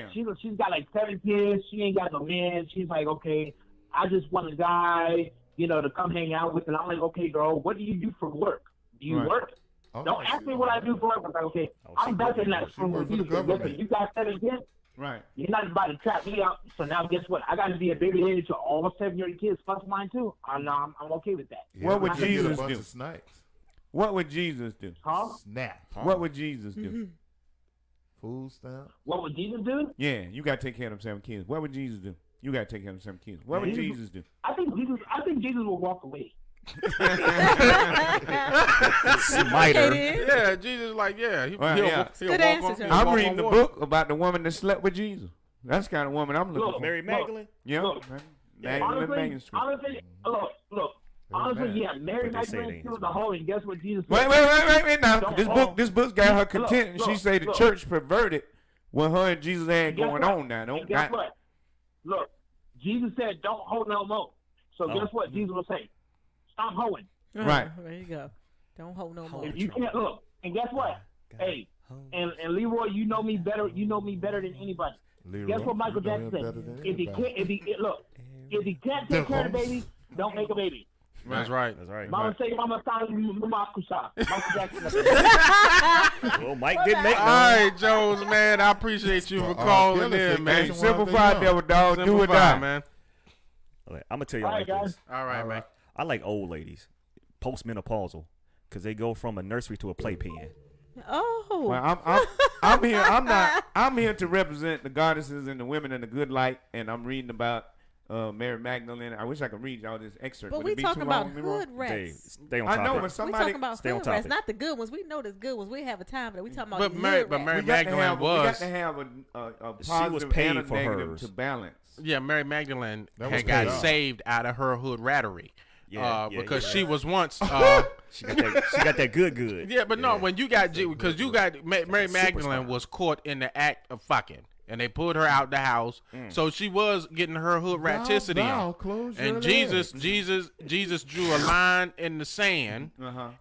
7 kids. She ain't got no man. She's like, okay, I just want a guy, to come hang out with. And I'm like, okay, girl, what do you do for work? Do you work? Oh, Don't ask me what I do for work. I'm like, okay, I'm back in that room with you. Listen, you got 7 kids. Right. You're not about to trap me out. So now guess what? I got to be a baby daddy to all 7 of your kids plus mine too. I'm okay with that. Yeah, what would Jesus do? Snipes. What would Jesus do? Huh? Snap. What would Jesus do? Food stamp. What would Jesus do? Yeah, you got to take care of them 7 kids. What would Jesus do? You got to take care of them 7 kids. What would Jesus do? I think Jesus will walk away. Smiter. Yeah, Jesus he'll walk on. I'm reading the book about the woman that slept with Jesus. That's the kind of woman I'm looking for. Mary Magdalene? Yeah. Honestly, yeah, Mary Magdalene killed the whole, and guess what Jesus said? Wait now. This book's got her content, and she say the church perverted what her and Jesus had going on now. Guess what? Look, Jesus said, don't hold no more. So guess what Jesus will say? Stop hoeing. Right. There you go. Don't hold no more. If you can't look, and guess what? Hey, and Leroy, you know me better than anybody. Leroy, guess what Michael Jackson said? If he can't take care of the baby, don't make a baby. That's right. Mama say, Mama Kusha. Michael Jackson. Well, Mike didn't make All right, Jones, man. I appreciate you for calling in, man. Simplify, devil dog. Do or die, man. I'm gonna tell y'all like this. All right, man. I like old ladies, postmenopausal, because they go from a nursery to a playpen. Oh. Well, I'm here. I'm here to represent the goddesses and the women in the good light, and I'm reading about Mary Magdalene. I wish I could read y'all this excerpt. But we talking about hood rats. Stay on topic. I know, but somebody we talking about hood rats, not the good ones. We know there's good ones. We have a time, but we talking about Mary Magdalene was. We got to have a positive and a negative to balance. Yeah, Mary Magdalene had got saved out of her hood rattery. Because she was once she got that good. Yeah, but no, when you got Mary Magdalene was caught in the act of fucking. And they put her out the house, so she was getting her hood raticity on. And Jesus drew a line in the sand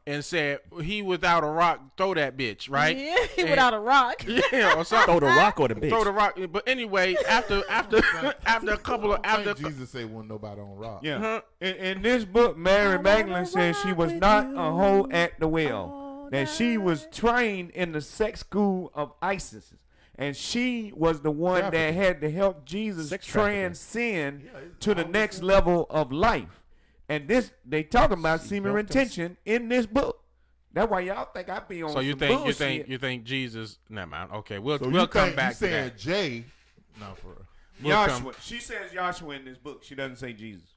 and said, "He without a rock, throw that bitch." Right? Yeah, he without a rock. Yeah, or something. Throw the rock or the bitch. Throw the rock. But anyway, after a couple of Jesus said, "Wasn't nobody on rock." Yeah. In this book, Mary Magdalene says she was not a hoe at the well. That she was trained in the sex school of Isis. And she was the one that had to help Jesus transcend to the next level of life. And they talking about semen retention in this book. That's why y'all think I be on. So you think Jesus? Never mind. Okay, we'll come back to that. Jay? No, Joshua. She says Joshua in this book. She doesn't say Jesus.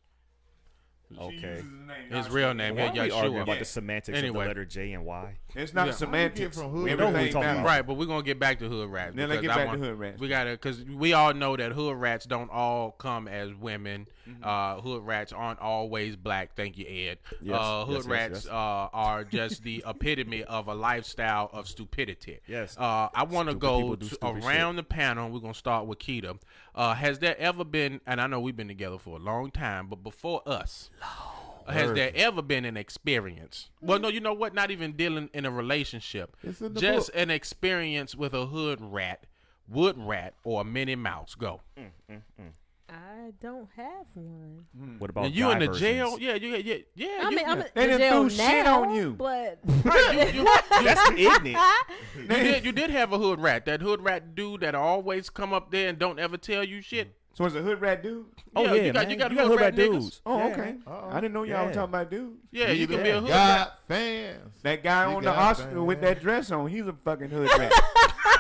Okay. His real name. Why Yeah, are we arguing Yeshua. about the semantics of the letter J and Y? It's not Yeah. semantics. We know who we talking about. Right, but we're gonna get back to hood rats. Now let's because get I back to want- hood rats. We gotta, because we all know that hood rats don't all come as women. Hood rats aren't always black. Thank you, Ed. Yes, Hood yes, rats yes. are just the epitome of a lifestyle of stupidity. Yes. I want to Stupid go people do stupid around the panel. We're gonna start with Keita. Has there ever been, and I know we've been together for a long time, but before us, has there ever been an experience? Well, no, you know what? Not even dealing in a relationship. It's in the Just book. an experience with a hood rat, wood rat, or a Minnie Mouse. Go. I don't have one. What about And you guy in the versions? jail? Yeah. I mean, I'm They in done jail threw shit now, on you. but That's ignorant. You did have a hood rat. That hood rat dude that always come up there and don't ever tell you shit. So it's a hood rat dude? Oh yeah, you got man. you got you got hood rat dudes. niggas. Oh, Yeah. okay. I didn't know y'all were talking about dudes. Yeah, you can be a hood God rat. fans. That guy You on the got Oscar fans. with that dress on, he's a fucking hood rat.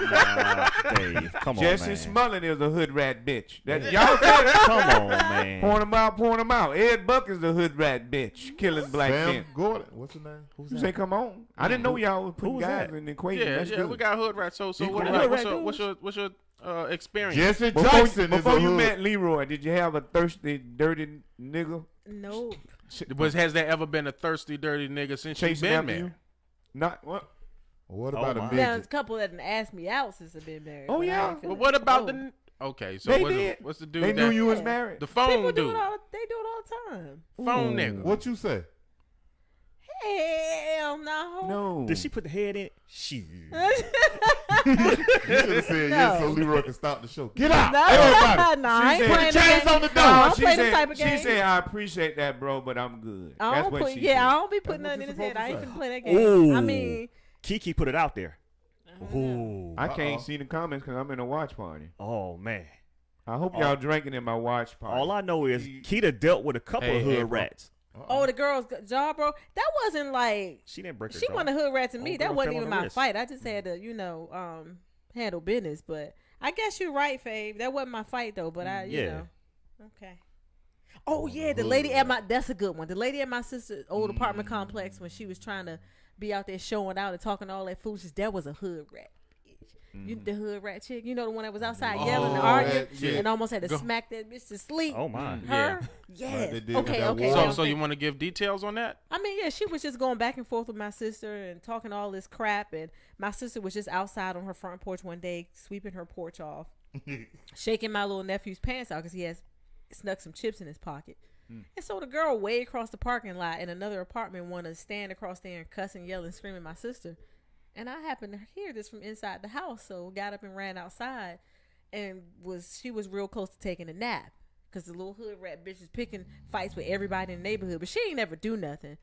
Nah, Dave, come on, Jesse man. Smollett is a hood rat bitch. That y'all Come on, man. point him out. Ed Buck is the hood rat bitch, killing black Sam men. Gordon. What's his name? You say, come on. I didn't know y'all was putting was guys that? in the equation. Yeah, That's yeah, good. we got hood rats. So You what, got what's hood your rat what's your experience? Jesse Before, Jackson is before a you hood. met Leroy, did you have a thirsty, dirty nigga nope. Has there ever been a thirsty, dirty nigga since you've chasing been after there? you? Not what? What Oh, about my. a Now, there's a midget? couple that done asked me out since I've been married. Oh, but I yeah. ain't But feeling what it. about Oh. the? Okay, so They what's did. what's the dude They that knew you was Yeah. married. the phone People do dude? it all. They do it all the time. Phone nigga. What you say? Hell no. No. Did she put the head in? She. You should have said yes so Leroy can stop the show. Get out, No, everybody. no, I ain't said, playing "Chains that game. on the door." No, I don't she play said, them type of games. She said, I appreciate that, bro, but I'm good. I That's don't what put, she yeah, said. I don't be putting That's nothing in what his you're head. I ain't supposed finna to play that game. I Ooh. mean, Kiki put it out there. Ooh. I can't see the comments because I'm in a watch party. Oh man. I hope y'all drinking in my watch party. All I know is Keita dealt with a couple of hood rats. oh, the girl's jaw, bro. That wasn't like She didn't break her she jaw. wasn't a hood rat to me. Old That girl wasn't fell even on her my wrist. fight. I just had to, handle business. But I guess you're right, Fave. That wasn't my fight though. But you Yeah. know, okay. Oh yeah, the lady at my that's a good one. The lady at my sister's old apartment complex when she was trying to be out there showing out and talking all that foolishness. That was a hood rat. You the hood rat chick, you know the one that was outside yelling and arguing and almost had to smack that bitch to sleep. Oh my. Her, Like yes. they did with Okay, that okay. wall. So you want to give details on that? I mean, yeah, she was just going back and forth with my sister and talking all this crap, and my sister was just outside on her front porch one day, sweeping her porch off, shaking my little nephew's pants out because he has snuck some chips in his pocket. And so the girl way across the parking lot in another apartment wanted to stand across there and cuss and yell and scream at my sister. And I happened to hear this from inside the house, so got up and ran outside, and she was real close to taking a nap because the little hood rat bitch is picking fights with everybody in the neighborhood, but she ain't never do nothing.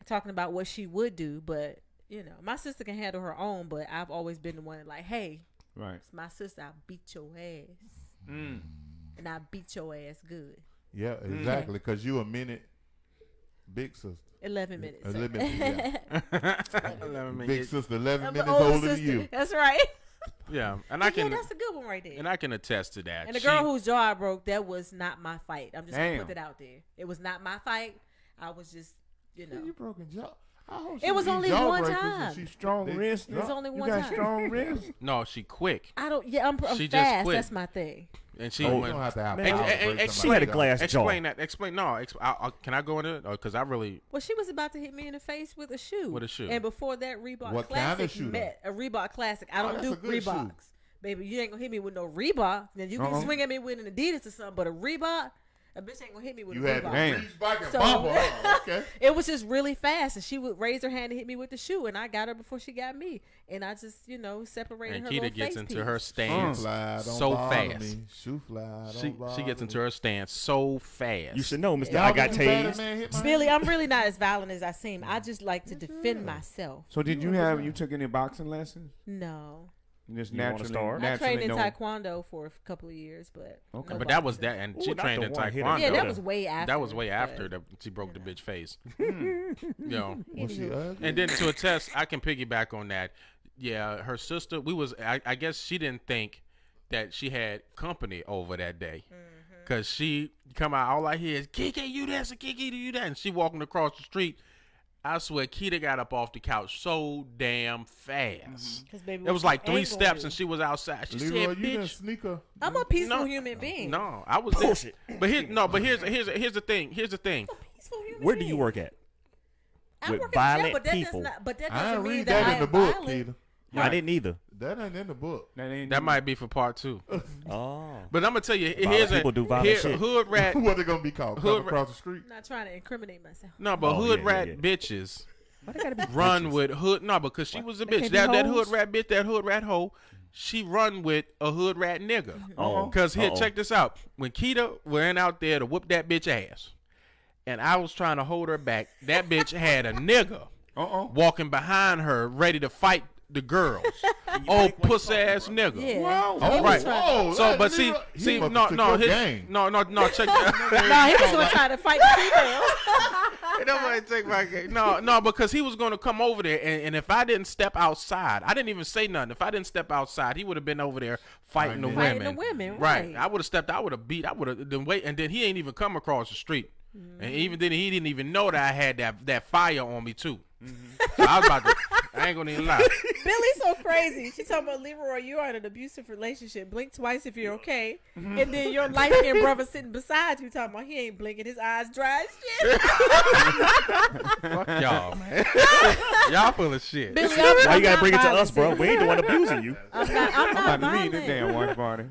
Talking about what she would do, but you know, my sister can handle her own, but I've always been the one like, hey, Right. it's my sister, I beat your ass, and I beat your ass good. Yeah, exactly. Because you a minute big sister. 11 minutes. 11 minutes, yeah. Big sister, 11 I'm minutes the older older than sister. you. That's right. Yeah, and I can. Yeah, that's a good one right there. And I can attest to that. And the girl whose jaw I broke, that was not my fight. I'm just gonna Damn. put it out there. It was not my fight. I was just, you know. You broken jaw. I hope It she was eat only jaw one breakers and time. she Strong they- wrist. It was only You one got time. strong wrist. No, she quick, I don't. Yeah, I'm She just fast. quit. That's my thing. and she Oh, you went. don't have to have Man, power to break she had somebody's a jaw. glass jaw. Explain that. Explain. No. Can I go into it? Because I really. Well, she was about to hit me in the face with a shoe. With a shoe. And before that, Reebok What kind of Classic shoe, met a Reebok Classic. I Oh, don't that's do a good shoe. Reeboks, baby. You ain't gonna hit me with no Reebok. Then you can swing at me with an Adidas or something, but a Reebok. A bitch ain't gonna hit me with You a had to Reebok. reach back and So- bump her. Huh? Okay. It was just really fast, and she would raise her hand and hit me with the shoe, and I got her before she got me, and I just, separated And her Keita little gets face into piece. her stance Fly, don't so bother fast. Me. Shoe fly, She don't she gets bother into me. her stance so fast. You should know, Mr. Y'all I got getting better, tased. man, hit my Billy, hand. I'm really not as violent as I seem. I just like to defend myself. So did you took any boxing lessons? No. Just You wanna naturally, start? I trained in know. Taekwondo for a couple of years, but Okay. no But that was boxing. that, and Ooh, she not trained the in one hit taekwondo. her. Yeah, that was way after. That was way after but- that she broke the bitch face. Was she ugly? And then to attest, I can piggyback on that. Yeah, her sister. I guess she didn't think that she had company over that day. Cause she come out, all I hear is Kiki, you this, and Kiki, you that, and she walking across the street. I swear, Keita got up off the couch so damn fast. It was like 3 steps, and she was outside. She Leroy, said, you "Bitch, sneaker." I'm a peaceful human being. No, I was bullshit." But here's the thing. Here's the thing. Where do you work at? I With work in jail, violent but that people. But that I doesn't didn't mean read that that I in the am book, violent. Keita. I didn't either. That ain't in the book. That might be for part 2. Oh. But I'm gonna tell you, Violent here's people do violent shit. hood rat. What they gonna be called? Come across the street. I'm not trying to incriminate myself. No, but hood rat bitches run with hood. No, because she was a bitch. That hood rat bitch, that hood rat hoe, she run with a hood rat nigga. Because here, check this out. When Keita went out there to whoop that bitch ass, and I was trying to hold her back, that bitch had a nigga walking behind her, ready to fight the girls. Oh, puss ass nigga. Yeah. Wow. Right. Whoa, So, but see, no, check that. No, he was gonna try to fight the female. Nobody take my game. No, because he was going to come over there, and if I didn't step outside, I didn't even say nothing. If I didn't step outside, he would have been over there fighting the women. Fighting the women, right? I would have stepped. I would have beat. I would have then wait, and then he ain't even come across the street, and even then he didn't even know that I had that fire on me too. So I was about to. I ain't gonna even lie. Billy's so crazy. She talking about Leroy, you are in an abusive relationship. Blink twice if you're okay. And then your light-skinned brother sitting beside you talking about he ain't blinking, his eyes dry as shit. Fuck y'all, man. Y'all full of shit. Billy, Why you gotta bring it to us, bro? We ain't the one abusing you. I'm not about to leave this violent. damn watch party.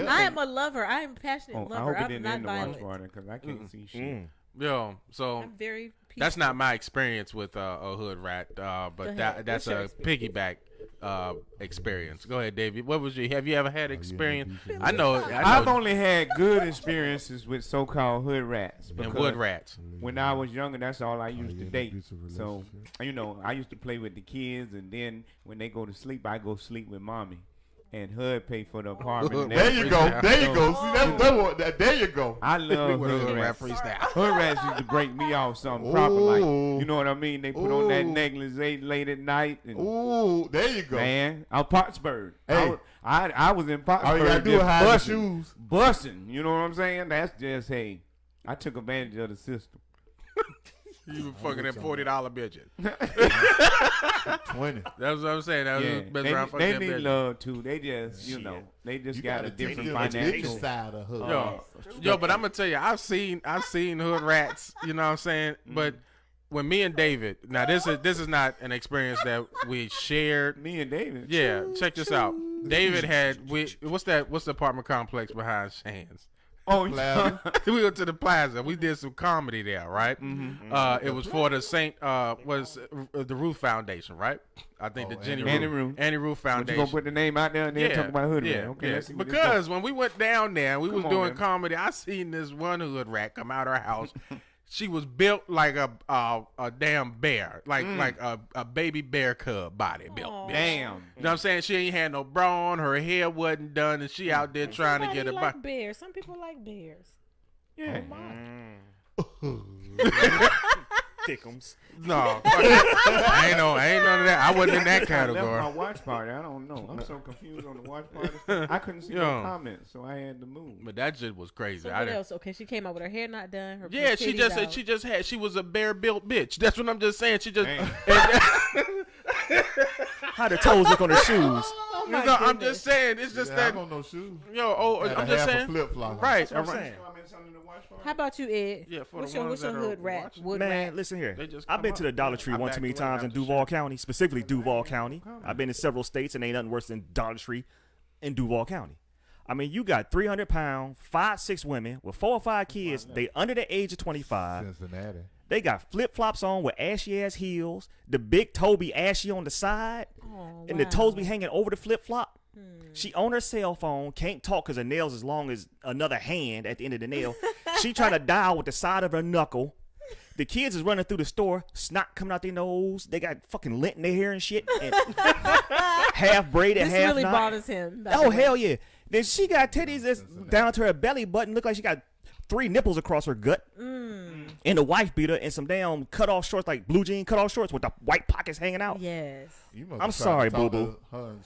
I am a lover. I am a passionate I lover. hope it I'm didn't not end the watch violent. party because I can't see shit. Yo, so I'm very that's not my experience with a hood rat, but that's a piggyback experience. Go ahead, David. What was your? Have you ever had experience? I know. I've only had good experiences with so-called hood rats and wood rats. When I was younger, that's all I used to date. So I used to play with the kids, and then when they go to sleep, I go sleep with mommy. And HUD pay for the apartment. There you go. There you go. See, there you go. I love hood rats. Hood rats used to break me off something proper, like, you know what I mean? They put on that necklace late at night. And, ooh, there you go. Man, out Pottsburg. Hey. I was in Pottsburg. All you gotta do is hide the shoes. Busting. You know what I'm saying? That's just, hey, I took advantage of the system. You were fucking that $40 bitches. 20. That's what I'm saying. That was best around fucking they need bitches. love too. They just, they just got a different financial side of hood. Yo, but I'm gonna tell you, I've seen hood rats. You know what I'm saying? But when me and David, now this is not an experience that we shared. Me and David. Yeah, check this out. David had what's the apartment complex behind Shands? Oh, yeah. We went to the Plaza. We did some comedy there, right? It was for the the Roof Foundation, right? I think the Annie Roof Foundation. You gonna put the name out there and then talk about hood rat? Okay, let's see what because when we went down there and we was doing comedy, I seen this one hood rat come out of her house. She was built like a damn bear, like a baby bear cub body built. Aww. Bitch. Damn. You know what I'm saying? She ain't had no bra on, her hair wasn't done, and she out there trying to get a like bears. Some people like bears. Yeah. Thickums. No, I ain't none of that. I wasn't in that category. I left my watch party. I don't know. I'm so confused on the watch party. I couldn't see no comments, so I had to move. But that shit was crazy. So what else? Okay, she came out with her hair not done. Her she was a bear built bitch. That's what I'm just saying. She just how the toes look on her shoes. I'm just saying. It's just that. I don't know shoes. I'm just saying. Flip flop. Right. That's what I'm saying. How about you, Ed? Yeah, what's your hood rat? Wood Man, rat? listen here. I've been to the Dollar Tree one too many times in Duval County, specifically Duval County. I've been in several states, and ain't nothing worse than Dollar Tree in Duval County. I mean, you got 300-pound, 5'6" women with 4 or 5 kids. They under the age of 25. Cincinnati. They got flip-flops on with ashy-ass heels. The big toe be ashy on the side. And the toes be hanging over the flip-flop. She on her cell phone, can't talk because her nails as long as another hand at the end of the nail. She trying to dial with the side of her knuckle. The kids is running through the store, snot coming out their nose. They got fucking lint in their hair and shit. And half braided, this half really not. bothers him. Oh, hell yeah. Then she got titties that's down to her belly button. Look like she got 3 nipples across her gut. And a wife beater and some damn cut-off shorts, like blue jean cut-off shorts with the white pockets hanging out. Yes. I'm sorry, boo-boo.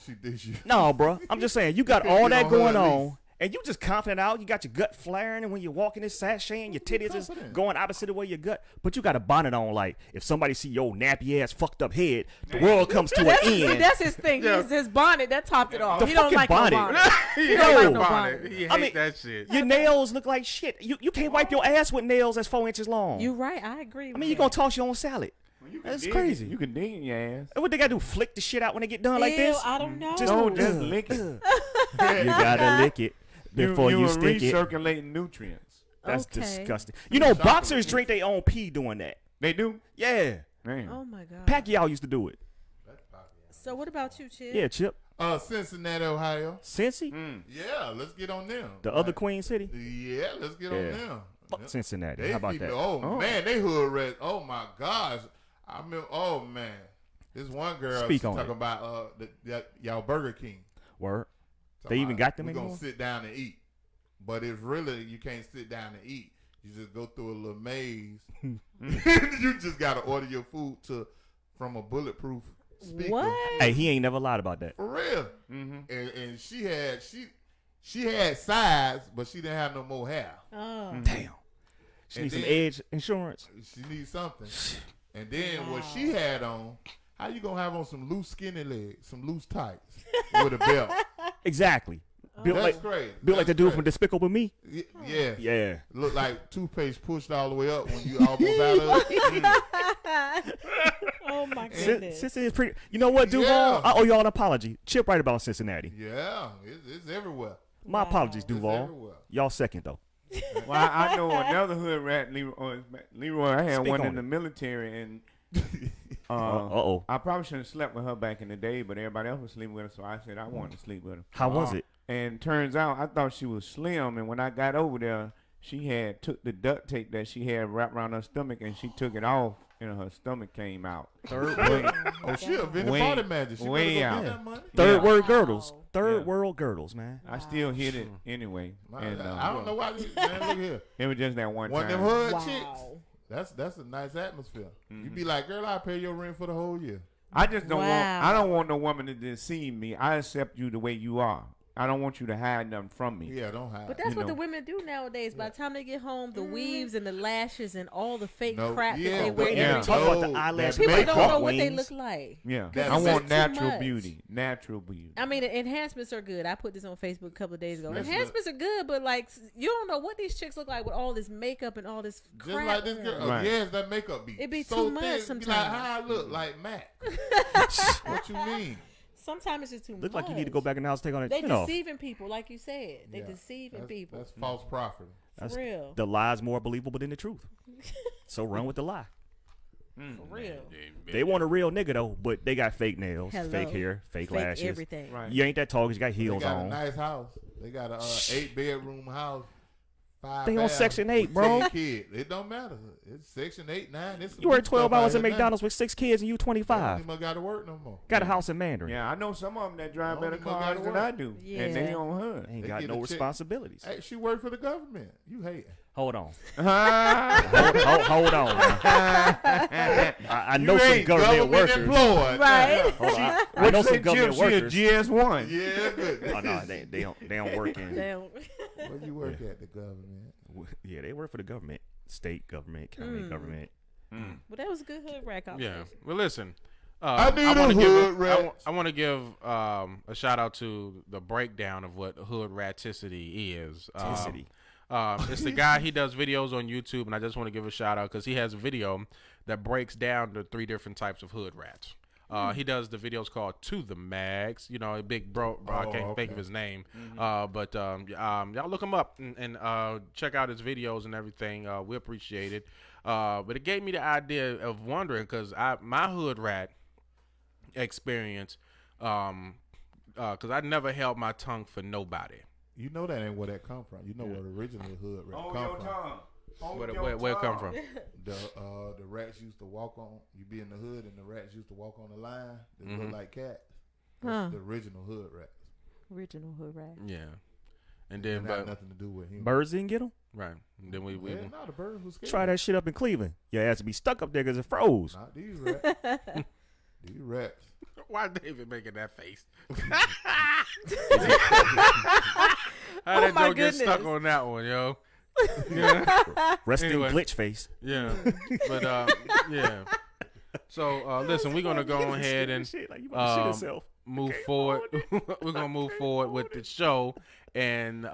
She did you. No, bro. I'm just saying, you got all that going on, And you just confident out. You got your gut flaring, and when you're walking this sashaying, your titties is going opposite of where your gut. But you got a bonnet on, like if somebody see your nappy ass fucked up head, the world comes to an end. That's his thing. His bonnet that topped it off. The He don't fucking like bonnet. no bonnet. He don't hate like no bonnet. bonnet. He I hate mean, that shit. Your nails look like shit. You can't wipe your ass with nails that's 4 inches long. You right. I agree. I mean, you're gonna toss your own salad. That's crazy. You can dig in your ass. What they gotta do? Flick the shit out when they get done like this? I don't know. Don't just lick it. You gotta lick it before you stick it. Recirculating nutrients. That's Okay. disgusting. You know, boxers drink their own pee doing that. They do? Yeah. Man. Oh my god. Pacquiao used to do it. So what about you, Chip? Yeah, Chip. Cincinnati, Ohio. Cincy? Yeah, let's get on them. The other Queen City? Yeah, let's get on them. Fuck Cincinnati. They How about feed that? me- Oh, man, they hood red. Oh my gosh. I mean, oh man. This one girl Speak on talking it. about y'all Burger King. Word. So They even got them We're anymore? gonna sit down and eat. But it's really you can't sit down and eat. You just go through a little maze. You just gotta order your food from a bulletproof speaker. What? Hey, he ain't never lied about that. For real. And she had sides, but she didn't have no more hair. Oh. Damn. She And needs some then- edge insurance. She needs something. And then what she had on, how you gonna have on some loose skinny legs, some loose tights with a belt? Exactly. Built That's like, crazy. Built like the That's dude crazy. from Despicable Me. Yeah. Yeah. Look like toothpaste pushed all the way up when you almost out of it. Oh my goodness. Cincinnati is pretty. You know what, Duval? Yeah. I owe y'all an apology. Chip right about Cincinnati. Yeah, it's everywhere. My apologies, It's Duval. everywhere. Y'all second though. Well, I know another hood rat, Leroy. I had Speak one on in the it. military, and Uh-oh. I probably shouldn't have slept with her back in the day, but everybody else was sleeping with her, so I said I wanted to sleep with her. How was it? And turns out I thought she was slim, and when I got over there, she had took the duct tape that she had wrapped around her stomach, and she took it off, and her stomach came out. Third Way- Oh, she a vending party manager. She way better go out. get that money. Third Yeah. word girdles. Third Yeah. world girdles, man. I still hit it anyway. And, I don't know why. Man, look here. It was just that one One of time. them hood Wow. chicks. That's a nice atmosphere. You be like, girl, I'll pay your rent for the whole year. I just don't want. Wow. I don't want no woman to deceive me. I accept you the way you are. I don't want you to hide nothing from me. Yeah, don't hide. But that's You what know. the women do nowadays. By the time they get home, the weaves and the lashes and all the fake No, crap yeah, that they wear. but- Yeah. every Talk day. about the No, eyelash that People makeup. don't know what they wings. look like. Yeah, That's I want too natural much. beauty. Natural beauty. I mean, enhancements are good. I put this on Facebook a couple of days ago. Listen, Enhancements are good, but like you don't know what these chicks look like with all this makeup and all this Just crap. like this girl. Right. Yes, that makeup be. It be so too much thin, be sometimes. Like, how I look like Mac. What you mean? Sometimes it's just too much. Look like you need to go back in the house and take on it. They You know, deceiving people, like you said. They Yeah. deceiving people. That's false prophet. that's, For real. the lie's more believable than the truth. So run with the lie. For real. They want a real nigga though, but they got fake nails, Hello. fake hair, fake lashes. everything. Right. You ain't that tall 'cause you got They heels got on. a nice house. They got a 8-bedroom house. 5 They on baths Section 8, with bro. 10 kids. It don't matter. It's Section 8, 9. It's You work 12 hours at at McDonald's with 6 kids and you 25. You got to work no more. Got a house in Mandarin. Yeah, I know some of them that drive Only better mother cars gotta than work. I do, and Yeah. they on hood. Ain't They got get no a check. responsibilities. Hey, she worked for the government. You hate her. Hold on. Ah, Hold on. I know You some ain't government workers. employed. Right. Hold on. I what know you some say, government Jim? She a workers. GS1. Yeah, good. Oh no, they don't work in. Damn. Where you work at the government? Yeah, they work for the government, state government, county government. Well, that was a good hood rat Yeah. conversation. Well, listen. I need a wanna hood rat. I want to give a shout out to the breakdown of what hood raticity is. Ticity. It's the guy. He does videos on YouTube, and I just want to give a shout out because he has a video that breaks down the 3 different types of hood rats. He does the videos called To The Mags. You know, a big bro. I can't think of his name. But y'all look him up and check out his videos and everything. We appreciate it. But it gave me the idea of wondering because my hood rat experience, because I never held my tongue for nobody. You know that ain't where that come from. You know where originally hood rat Hold come your from. tongue. Hold Where your it come tongue. from? The rats used to walk on. You be in the hood and the rats used to walk on the line. They look like cats. That's Huh. the original hood rats. Original hood rat. Yeah. And then, It had but nothing to do with him. Birds didn't get them. right. And then we Yeah, not the bird who's scared. Try that shit up in Cleveland. Your ass would be stuck up there because it froze. Not these rats. These rats. Why David making that face? Oh How did my Joe get stuck goodness. on that one, yo? Yeah. Resting Anyway. glitch face. Yeah, but yeah. So listen, we're gonna go ahead and Shit, like you about to shit yourself. move forward. We're gonna move forward with the show, and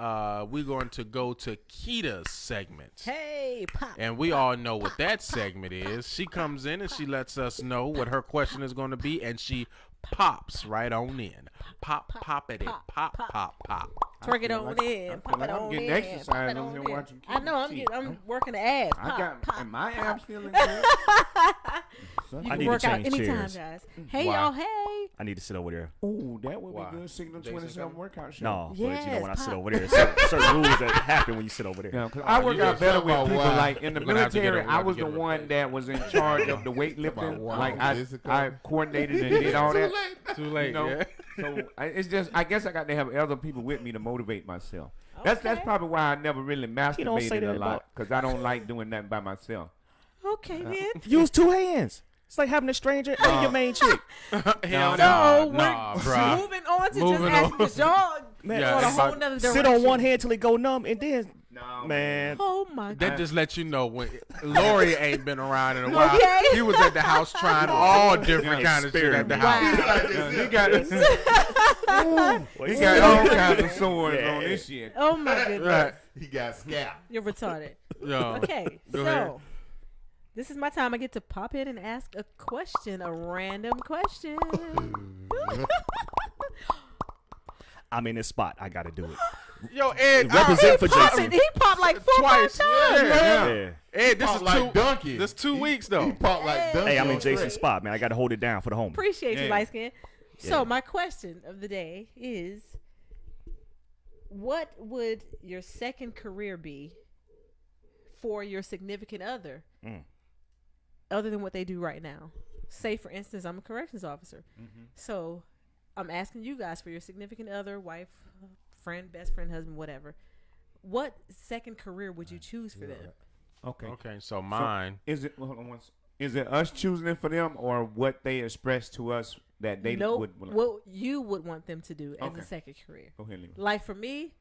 we're going to go to Kita's segment. Hey, pop. And we all know what that segment is. She comes in and she lets us know what her question is going to be, and she pops right on in. Pop, pop it, pop, pop. Twerk it on in. Pop it I'm on getting in. exercise Pop it over on here in. watching I know. I'm working the abs. I Pop, got pop, and my pop. abs feeling good. You I can need to work out change anytime, chairs. guys. Hey, Why? y'all. Hey. I need to sit over there. Ooh, that would Why? be good. Signal Jason 27 coming? workout show. No, but you know Yes, when I sit pop. over there, certain rules that happen when you sit over there. Yeah, because I work you out just better talk with about people why. like in the We're gonna have to get military. a- I was get the a one replace. that was in charge of the weightlifting. Wow. Like Jessica. I coordinated and did all that. Too late, You know? yeah. So it's just I guess I got to have other people with me to motivate myself. That's Okay. probably why I never really don't say masturbated that a lot about- because I don't like doing nothing by myself. Okay, then. Use two hands. It's like having a stranger and your main chick. Hell So nah, we're bruh. moving on to Moving just asking on. the dog. Man, Yeah, on a it's whole about- nother direction. Sit on one hand till it go numb, and then No, man. Oh my god. That just lets you know when Lori ain't been around in a while. Okay. He was at the house trying all different kind of shit at the house. Wow. He got he got all kinds of swords on this shit. Oh my goodness. Right. He got scalped. You're retarded. Yo. Okay, Go so ahead. this is my time. I get to pop in and ask a question, a random question. I'm in this spot. I got to do it. Yo, Ed, Represent for Popping. Jason. He popped like 4 or 5 Twice. times. Yeah. Ed, this Pop is like two. donkey. This 2 weeks though. He popped like donkey. Hey, I'm in on Jason's track. spot, man. I got to hold it down for the home. Appreciate you, Yeah. light skin. So Yeah. my question of the day is, what would your second career be for your significant other, other than what they do right now? Say, for instance, I'm a corrections officer. So I'm asking you guys for your significant other, wife, friend, best friend, husband, whatever. What second career would you choose for them? Okay. Okay, so mine. Is it hold on is it us choosing it for them or what they express to us that they would what you would want them to do as Okay. a second career. Go ahead, Leroy. Like for me,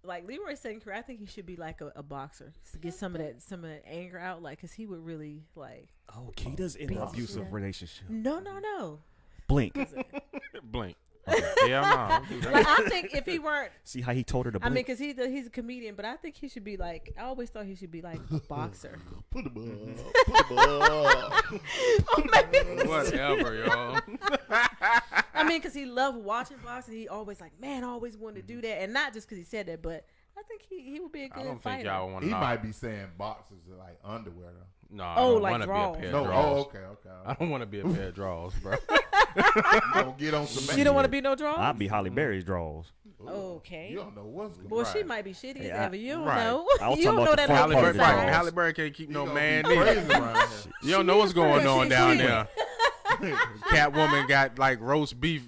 like Leroy's second career, I think he should be like a boxer to get some of that anger out, like, cause he would really like. Oh, Kita's in an abusive relationship. No. Blink. Blink. Yeah, no. Like, I think if he weren't, See how he told her to I blink? mean, cause he's a comedian, but I think he should be like. I always thought he should be like a boxer. Put him up. Put him up. Whatever, y'all. I mean, cause he loved watching boxing. He always like, man, I always wanted to do that, and not just cause he said that, but I think he would be a good I don't fighter. think y'all want He to. might be saying boxes are like underwear though. No, I Oh, don't like want to be draws. a pair of No, draws. oh, okay. I don't want to be a pair of draws, bro. Don't get on some. You don't want to be no draw? I'll be Holly Berry's draws. Okay. You don't know what's going Well, on. she might be shitty as Hey, ever. You don't right. know. I was You talking don't about know the that front on part the of the side. draws. Halle Berry can't keep no man Crazy neither. around here. You don't know what's going on down She- there. Catwoman got like roast beef.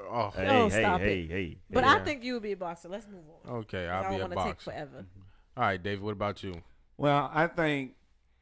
Oh, Hey, Oh, hey, stop hey, it. hey. But hey. I think you would be a boxer. Let's move on. okay, I I'll don't be a want to take boxer. forever. All right, David. What about you? Well, I think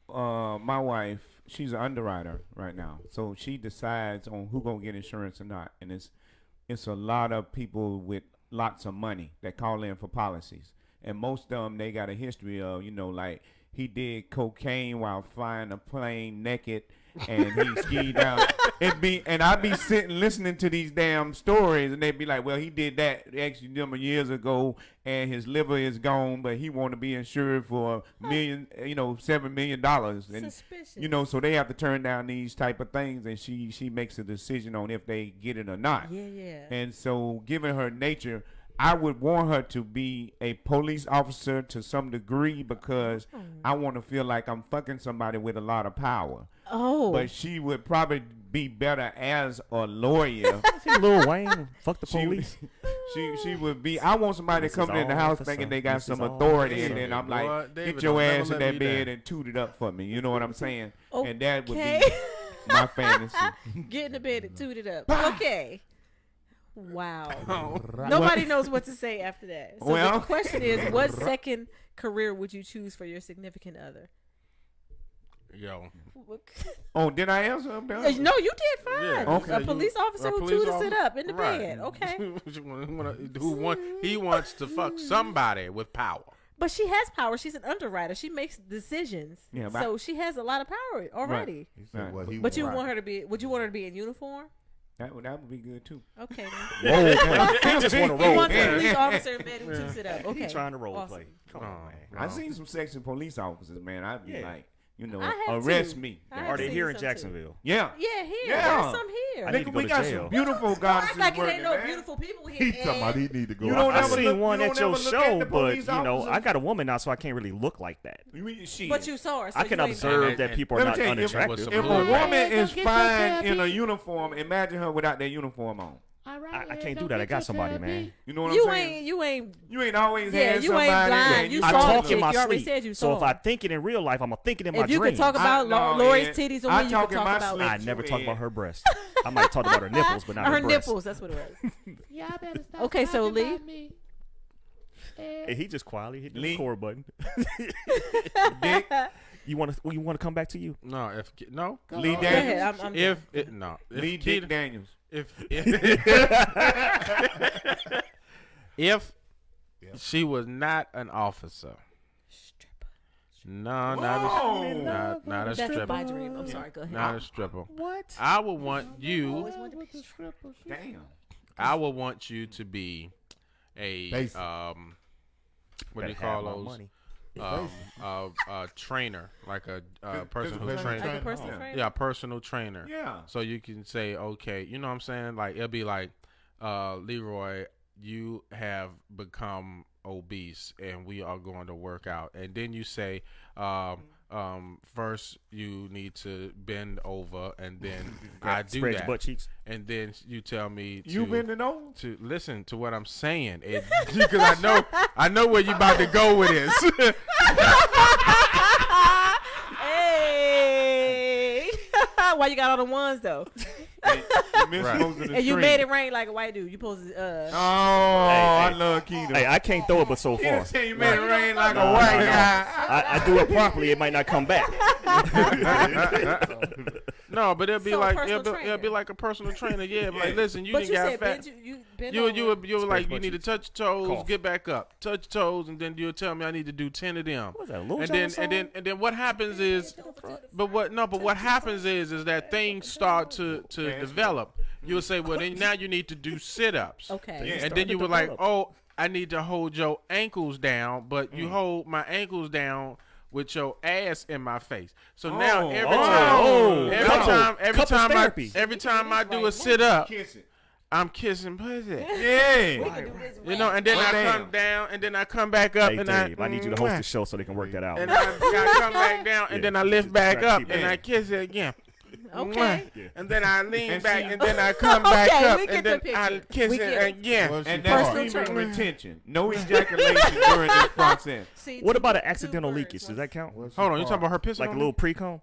my wife, she's an underwriter right now, so she decides on who gonna get insurance or not, and it's a lot of people with lots of money that call in for policies, and most of them they got a history of, like he did cocaine while flying a plane naked, and he skied down. And I'd be sitting listening to these damn stories, and they'd be like, well, he did that actually years ago, and his liver is gone, but he want to be insured for $7 million. And, Suspicious. so they have to turn down these type of things, and she makes a decision on if they get it or not. Yeah. And so given her nature, I would want her to be a police officer to some degree because I want to feel like I'm fucking somebody with a lot of power. Oh. But she would probably be better as a lawyer. See Lil Wayne, fuck the police. She would be. I want somebody This is coming in the all house for thinking some- they got this some is all authority, for and then some- I'm like, Boy, David, get your don't never ass in let that me bed down. and toot it up for me. You know what I'm saying? And that would Okay. be my fantasy. Get in the bed and toot it up. Okay. Wow. Oh. Nobody knows what to say after that. So Well- the question is, what second career would you choose for your significant other? Yo. Oh, did I answer up there? No, you did fine. Yeah. Okay. A police officer who police to sit officer- up in the right. bed. Okay. He wants to fuck somebody with power. But she has power. She's an underwriter. She makes decisions. Yeah, but- so she has a lot of power already. He said what he But you wanted. want her to be? Would you want her to be in uniform? That would be good too. Okay. Role play. He just want to He role wants a play. police officer in bed who to sit up. Okay. He trying to role Awesome. play. Come on, man. I seen some sexy police officers, man. I'd be like, I have arrest too. me. I have Are they seen here in some too. Jacksonville? Yeah. Yeah, here. Yeah. There's some here. I need to go we to got jail. some beautiful Don't goddesses act like it working, ain't no man. beautiful people here. He talking about he need to go. You don't I ever seen look- one you at don't your ever look show, at the but police officers? I got a woman now, so I can't really look like that. But you saw her. So I can you ain't observe bad. that people are Let me not tell you, unattractive. if a woman is fine in a uniform, imagine her without that uniform on. I can't do that. I got somebody, man. You know what You I'm saying? You ain't always Yeah, had you ain't somebody blind. that You I saw talk the in my chick. You already sleep. said you So saw if her. I think it in real life, I'm gonna think it in my If you dreams. could talk about Lori's titties, I only you talk could in talk my about. sleep. I never talk about her breasts. I might talk about her nipples, but not her her breasts. nipples. That's what it was. Y'all better stop Okay, so talking Lee. about me. Hey, he just quietly hit the Lee. record button. Dick. You want to come back to you? No, no. Lee Go Daniels. ahead. I'm If it no. If Lee Keita- Dick Daniels. If she was not an officer. No, not a That's stripper. my dream. I'm sorry. Go ahead. Not a stripper. What? I would want you. Always wanted to be a stripper. Damn. I would want you to be a Basic. what do Better you call have my those? money. A trainer, like a person who Physical trains. Like a personal Yeah. trainer. Yeah, a personal trainer. Yeah. So you can say, okay, you know what I'm saying? Like it'll be like, Leroy, you have become obese and we are going to work out. And then you say, first you need to bend over and then I do Spread your that. butt cheeks. And then you tell me to You bending over? to listen to what I'm saying. Because I know where you about to go with this. Hey. Why you got all the ones though? Right. And you made it rain like a white dude. You supposed to. Oh, I love Keita. Hey, I can't throw it, but so far. You made it rain like a white guy. I do it properly. It might not come back. No, but it'll be So, like personal it'll trainer. be like a personal trainer. Yeah, like listen, you But didn't you got said fat. bend You were Spread like your you need to cheeks. touch toes, Cough. get back up, touch toes, and then you'll tell me I need to do 10 of them. What was that, a Lil and Jon then song? and then what happens is, but what happens is that things start to develop. You'll say, well, then now you need to do sit-ups. Okay. And then you were like, oh, I need to hold your ankles down, but you hold my ankles down with your ass in my face. So now every time I do a sit up, Kiss it. I'm kissing pussy. Yeah. You know, and then Well, I damn. come down, and then I come back up, Hey, and Dave, I need you to host the show so they can work that out. and I come back down, and Yeah. then I lift back Try to up, keep and it. I kiss it again. Okay. Yeah. And then I lean And back, see- and then I come back Okay, up, we get and the then I picture. kiss We it get it. again. Well, she And part. that's Personal semen trainer. retention. No ejaculation during this process. See, What about an two accidental words, leakage? Does that count? What's Hold the on, you part? talking about her pissing Like a on little pre-com? me?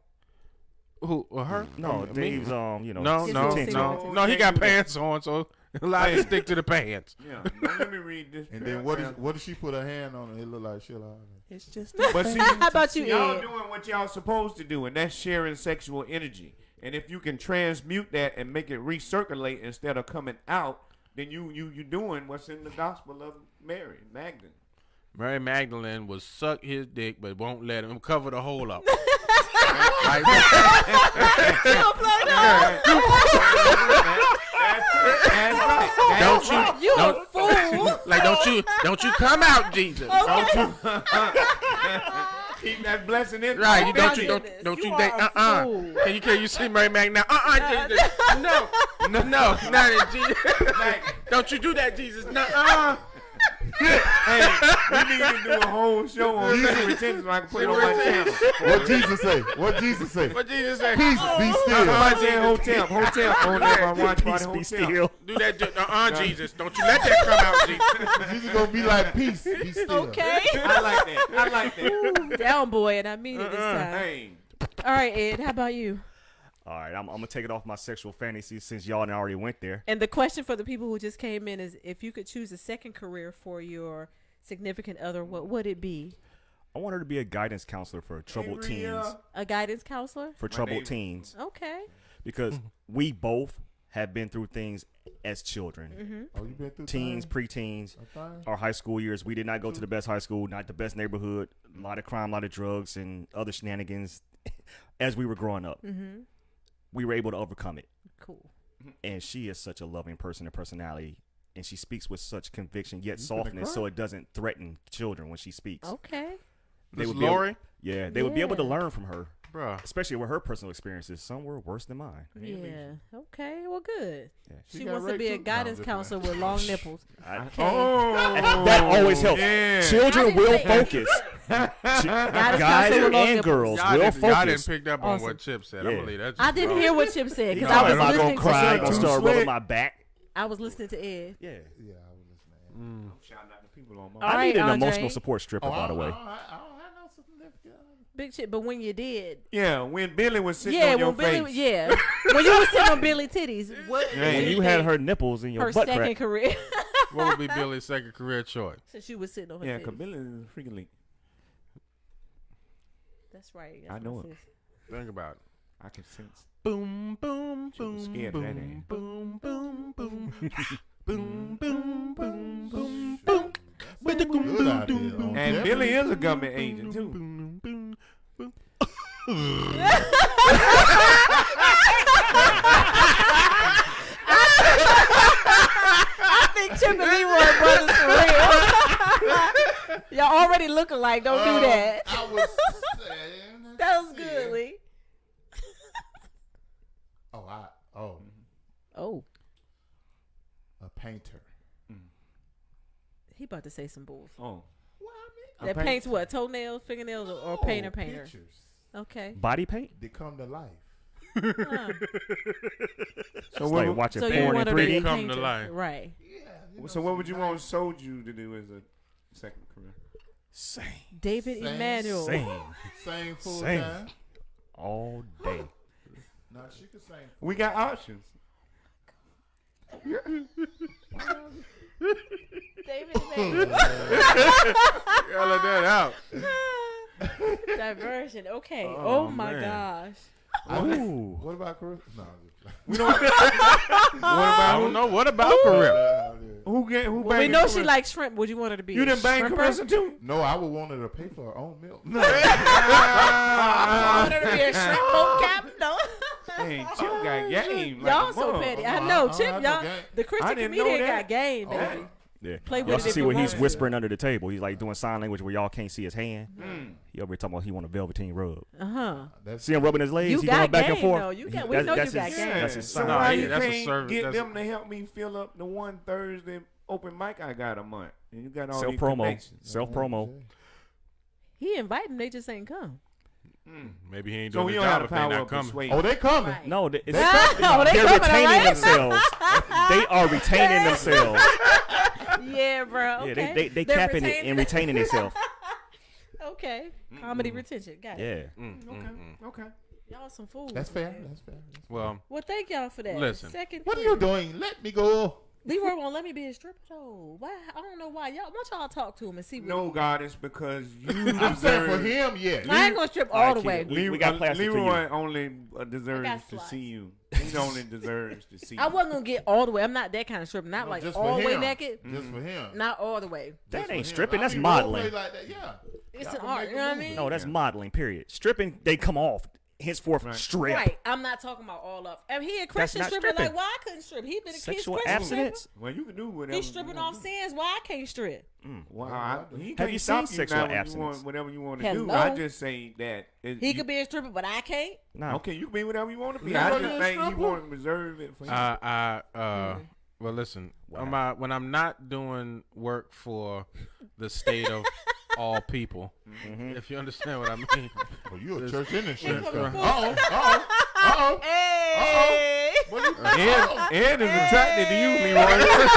Who? Her? No, Me? Dave's No, His no, little no. He got pants on, so allow him to stick to the pants. Yeah. Now let me read this. And then what did she put her hand on it? It looked like shit out of it. It's just. But see, How about you, y'all Ed? doing what y'all supposed to do, and that's sharing sexual energy. And if you can transmute that and make it recirculate instead of coming out, then you doing what's in the gospel of Mary Magdalene. Mary Magdalene will suck his dick, but won't let him cover the hole up. Like, That's right. don't you? You don't, a fool. Like, don't you come out, Jesus? Don't you keep that blessing in? Right? Oh, Don't my you? goodness. Don't you You date? are a fool. Can you see Mary Magdalene now? No, not Jesus. Don't you do that, Jesus? No. Hey, we need to do a whole show on sexual retention so I can put it on my channel. What Jesus say? What Jesus say? What Jesus say? Peace, be still. Somebody said hotel on there. I watch by the Peace be hotel. still. Do that, Jesus. Don't you let that come out, Jesus. Jesus gonna be like peace, be still. Okay. I like that. I like that. Ooh, down boy, and I mean it this time. Hey. All right, Ed. How about you? All right, I'm gonna take it off my sexual fantasies since y'all already went there. And the question for the people who just came in is: if you could choose a second career for your significant other, what would it be? I want her to be a guidance counselor for troubled teens. A guidance counselor? For troubled teens. Okay. Because we both have been through things as children. Oh, you been through teens, things? preteens, Okay. our high school years. We did not go to the best high school, not the best neighborhood, a lot of crime, a lot of drugs, and other shenanigans as we were growing up. We were able to overcome it. Cool. And she is such a loving person and personality, and she speaks with such conviction yet You finna softness, cry. so it doesn't threaten children when she speaks. Okay. They Miss would be able- Lori? yeah, they would be able to learn from her, Bruh. especially with her personal experiences. Some were worse than mine. Yeah. Okay. Well, good. She She got wants to raped be a too? guidance No, I'm just counselor playing. with long nipples. That always helps. Yeah. Children will focus. Guys Guys with long and nipples. girls Y'all will didn't, focus. y'all didn't pick up on Awesome. what Chip said. Yeah. I believe that's I didn't hear what Chip said because You know, I was I'm not listening gonna cry. I'm to gonna start rubbing my back. I was listening to Ed. Yeah. Yeah, I was listening. I'm shouting out the people on my. All I right, need an Andre. emotional support stripper, by the way. I don't have no significant. Big shit, but when you did. Yeah, when Billy was sitting Yeah, on your when Billy, face. yeah, when you were sitting on Billy titties, what? When you had her nipples in your her butt second crack. career. What would be Billy's second career choice? Since you was sitting on her Yeah, titties. because Billy is freaking leak. That's right. I know it. Think about it. I can sense. Boom, boom, She was boom, scared of that boom, ass. boom, boom, boom, boom, boom, boom, boom, boom. With the boom, Good idea. boom, boom, And Yeah. Billy is a government agent too. boom, boom, boom. I think Chip and Leroy brothers for real. Y'all already look alike. Don't do that. I was saying. That was good, Lee. Oh, a painter. he about to say some bulls. Oh. That paints what? Toenails, fingernails, or painter? Pictures. Okay. Body paint? They come to life. Huh. So it's like watching So you porn in want to be 3D. a Come to painter, life. right? So what would you want Soju to do as a second career? Same. David Emmanuel. Same full Same. time. All day. No, she could sing. We got options. David Emmanuel. Gotta let that out. Diversion. Okay. Oh, Oh, my man. gosh. Ooh. What about Chris? No. We don't. What I about don't know. What about Carissa? who get who? Well, we banging know she Carissa? likes shrimp. Would you want her to be? You a done bang shrimper? Carissa too? No, I would want her to pay for her own milk. I want her to be a shrimp boat captain. No. Hey, Chip got game. Like Y'all a so bum. petty. I I know, don't Chip. have no Y'all, game. the I Christian didn't know comedian that. got game, baby. Okay. Yeah. Play You with also it if see you what he's want to. whispering under the table. He's like doing sign language where y'all can't see his hand. Mm. He over here talking about he want a velveteen rub. That's See him rubbing his legs? You he got going back and game, forth. though. You got- He- we know that's you got his, game. That's his So sign. Nah, why he- you that's a can't service. get That's- them to help me fill up the one Thursday open mic I got a month? And you got all Self these promo. connections. Self promo. He invited them. They just ain't come. Maybe he ain't So doing we the don't have job the if they power not of coming. persuasion. Oh, they coming. Right. No, they they're coming, retaining right? themselves. They are retaining themselves. Yeah, bro. Yeah, Okay. they They're capping it retaining- and retaining themselves. Okay. Comedy retention. Got it. Yeah. Okay. Y'all some fools. That's fair. man. That's fair. Well, Well, thank y'all for that. Listen. Second. What are you doing? Let me go. Leroy won't let me be a stripper though. Why? I don't know why. Y'all, why don't y'all talk to him and see? What No, God, it's because you I'm saying for deserve. him, yes. I ain't gonna strip all the way. We got plastic for you. Leroy only I deserves got to slots. see you. He only deserves to see I you. wasn't gonna get all the way. I'm not that kind of stripper. Not like just all for the way him. naked. Just for him. Not all the way. That Just ain't for him. stripping. I That's mean, role play modeling. Like that, yeah. It's Y'all an can art. make You a know what I movie. mean? No, that's modeling. Period. Stripping, they come off. Henceforth, Right. strip. Right. I'm not talking about all of. I mean, he a Christian not stripper. stripping. Like, why I couldn't strip? He been a kid's Sexual Christian abstinence. Well, you can do whatever. He's stripping you off want to sins. Why I can't strip? Wow, he Have can't you stop seen you sexual now when you abstinence? want whatever you want to do. Hello? I just say that He could be a stripper, but I can't. No. Okay, you can be whatever you want to be. You I wanna just be a think he stripper? want to reserve it for him. well, listen. When I'm not doing work for the state of all people, if you understand what I mean. Oh, you a church in this shit. coming Uh-oh. Uh-oh. Uh-oh. Hey. What you Ed is attracted to you, Leroy.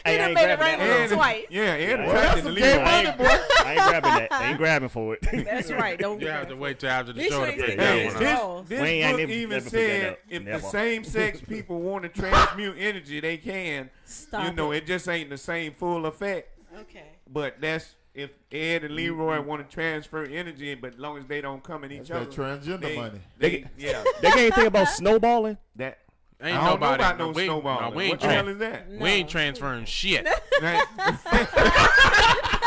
He done made it right with him twice. Yeah, Ed Well, attracted that's to some gay money, Leroy. boy. I ain't grabbing that. I ain't grabbing for it. That's right. Don't You have to wait till after the These show to shrinks pick ain't Hey, that gay. one up. Oh. this We ain't book never- even never pick that said up. if Never. the same-sex people want to transmute energy, they can. Stop You know, it. it just ain't the same full effect. Okay. But that's if Ed and Leroy want to transfer energy, but as long as they don't come in each other, that transgender money. They yeah. They got anything about snowballing? That Ain't I don't know nobody about no we, snowballing. No, we ain't What the hell is that? We ain't transferring shit. Right.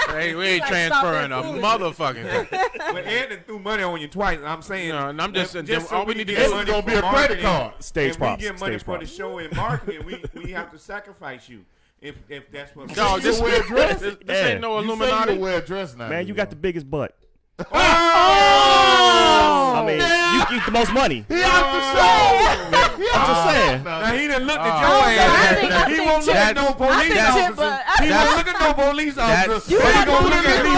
Hey, we ain't transferring a motherfucking thing. But Ed done threw money on you twice. I'm saying, No, and I'm just saying, so all we need to get do money is gonna be for a credit marketing, card. Stage if props, we get money stage for the props. show and marketing, we have to sacrifice you. If that's what. No, this wear a dress? this Yeah. ain't no You say Illuminati. you wear a dress now. Man, you got the biggest butt. Oh! I mean, you get the most money. He out the show. I'm just saying. Now he done looked at your ass. He won't look at no police officer. He won't look at no police officer. But he gonna look at Leroy.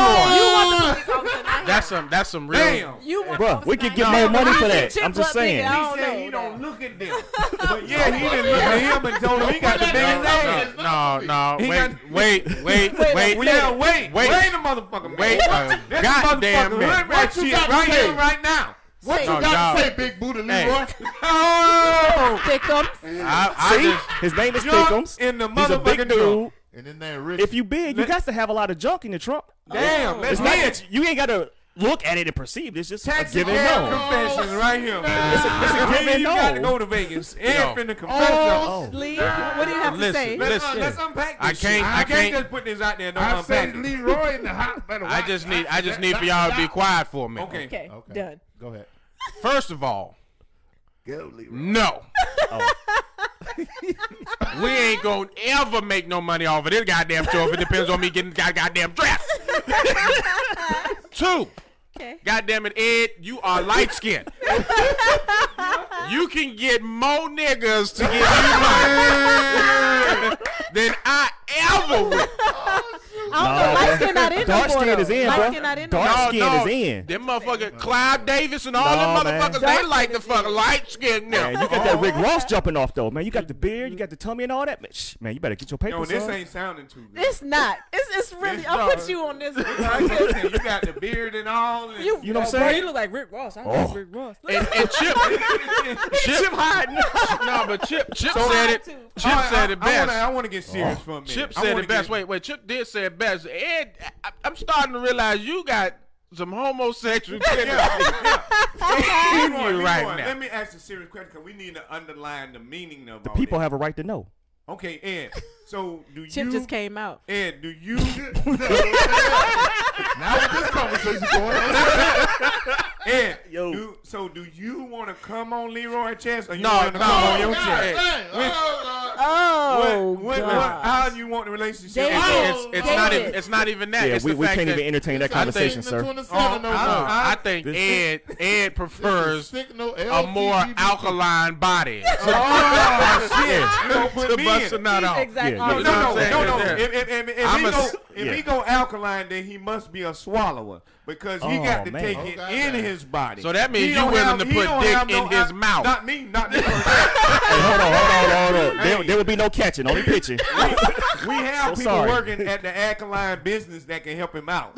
That's some real. Damn. Bro, we could get more money for that. I'm just saying. He said he don't look at them. But yeah, he didn't look at him and told him he got the biggest ass. No, He wait a motherfucker. Wait, This goddamn motherfucker minute. hood rat shit right here, right now. What you No, got dog. to say, Big Booty Leroy? Oh! Thickums. See, his name is Thickums. In the He's a big motherfucking dude. trunk. And his name Rich. If you big, you got to have a lot of junk in your trunk. Damn, It's that's not it. that you ain't got to look at it and perceive it. It's just a Taxi given cab no. confessions right here. It's a given You got to no. go to Vegas. Yo. Ed finna confess. Oh. Lee, what do you have to Listen, say? listen. Let's unpack I this can't- shit. I can't- just put this out there and don't I say unpack it. Leroy in the hospital. I just need for y'all to be quiet for a minute. Okay. Okay, done. Go ahead. First of all, Go, Leroy. no. We ain't gonna ever make no money off of this goddamn show if it depends on me getting goddamn dressed. 2. Okay. Goddamn it, Ed, you are light skinned. You can get more niggas to give you money than I ever will. I don't know. Light skin not in no Dark more, skin though. is in, Light bro. skin not in Dark no skin is in. Them motherfuckers, Clive Davis and all No, them man. motherfuckers, Dark they like the skin is fucking light skin now. Man, you got that Rick Ross jumping off though, man. You got the beard, you got the tummy and all that. Man, you better get your paper. Yo, this son. ain't sounding too good. It's not. It's really. I'll put you on this one. You got the beard and all. And You know what I'm Bro, saying? you look like Rick Ross. I Oh. like Rick Ross. And Chip hiding. no, but Chip So said it. hot, too. Chip said it best. I want to get serious for a minute. Chip I said wanna it best. get- Wait, Chip did say it best. Ed, I'm starting to realize you got some homosexual tendencies in Leroy, you right Leroy, now. Let me ask a serious question because we need to underline the meaning of The all people this. have a right to know. Okay, Ed. So do you? Chip just came out. Ed, do you? Now with this conversation going on. Ed, Yo. do you want to come on Leroy chest or you No, want to come on your God chest? dang. Oh, God. How do you want the relationship? David. David. It's not even that. Yeah, it's we the fact can't that even entertain that I think- conversation, sir. I think Ed prefers a more alkaline body. Oh shit! You don't put To me bust in. a nut off. Exactly. Yeah, You know what I'm saying? No. Yeah. If he go alkaline, then he must be a swallower because he Oh, got to man. take it in his body. So that means He you don't willing have- to he put don't dick have in his mouth. Not me. Hey, hold on. Hey. There will be no catching, only pitching. We have So people sorry. working at the alkaline business that can help him out.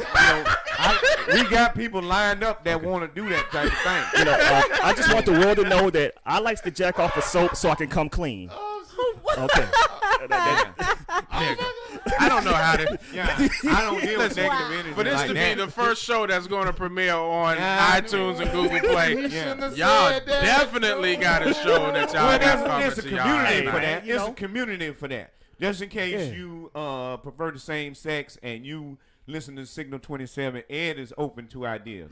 We got people lined up that want to do that type of thing. You know, I just want the world to know that I like to jack off with soap so I can come clean. Okay. I don't know how to. Yeah, I don't deal with Listen, negative energy for this like to that. be the first show that's going to premiere on Yeah. iTunes and Google Play, shouldn't have y'all said that. definitely got a show that y'all Well, got coming there's a to y'all. community for man. that. you There's know. a community for that. Just in case Yeah. you prefer the same sex and you listen to Signal 27, Ed is open to ideas.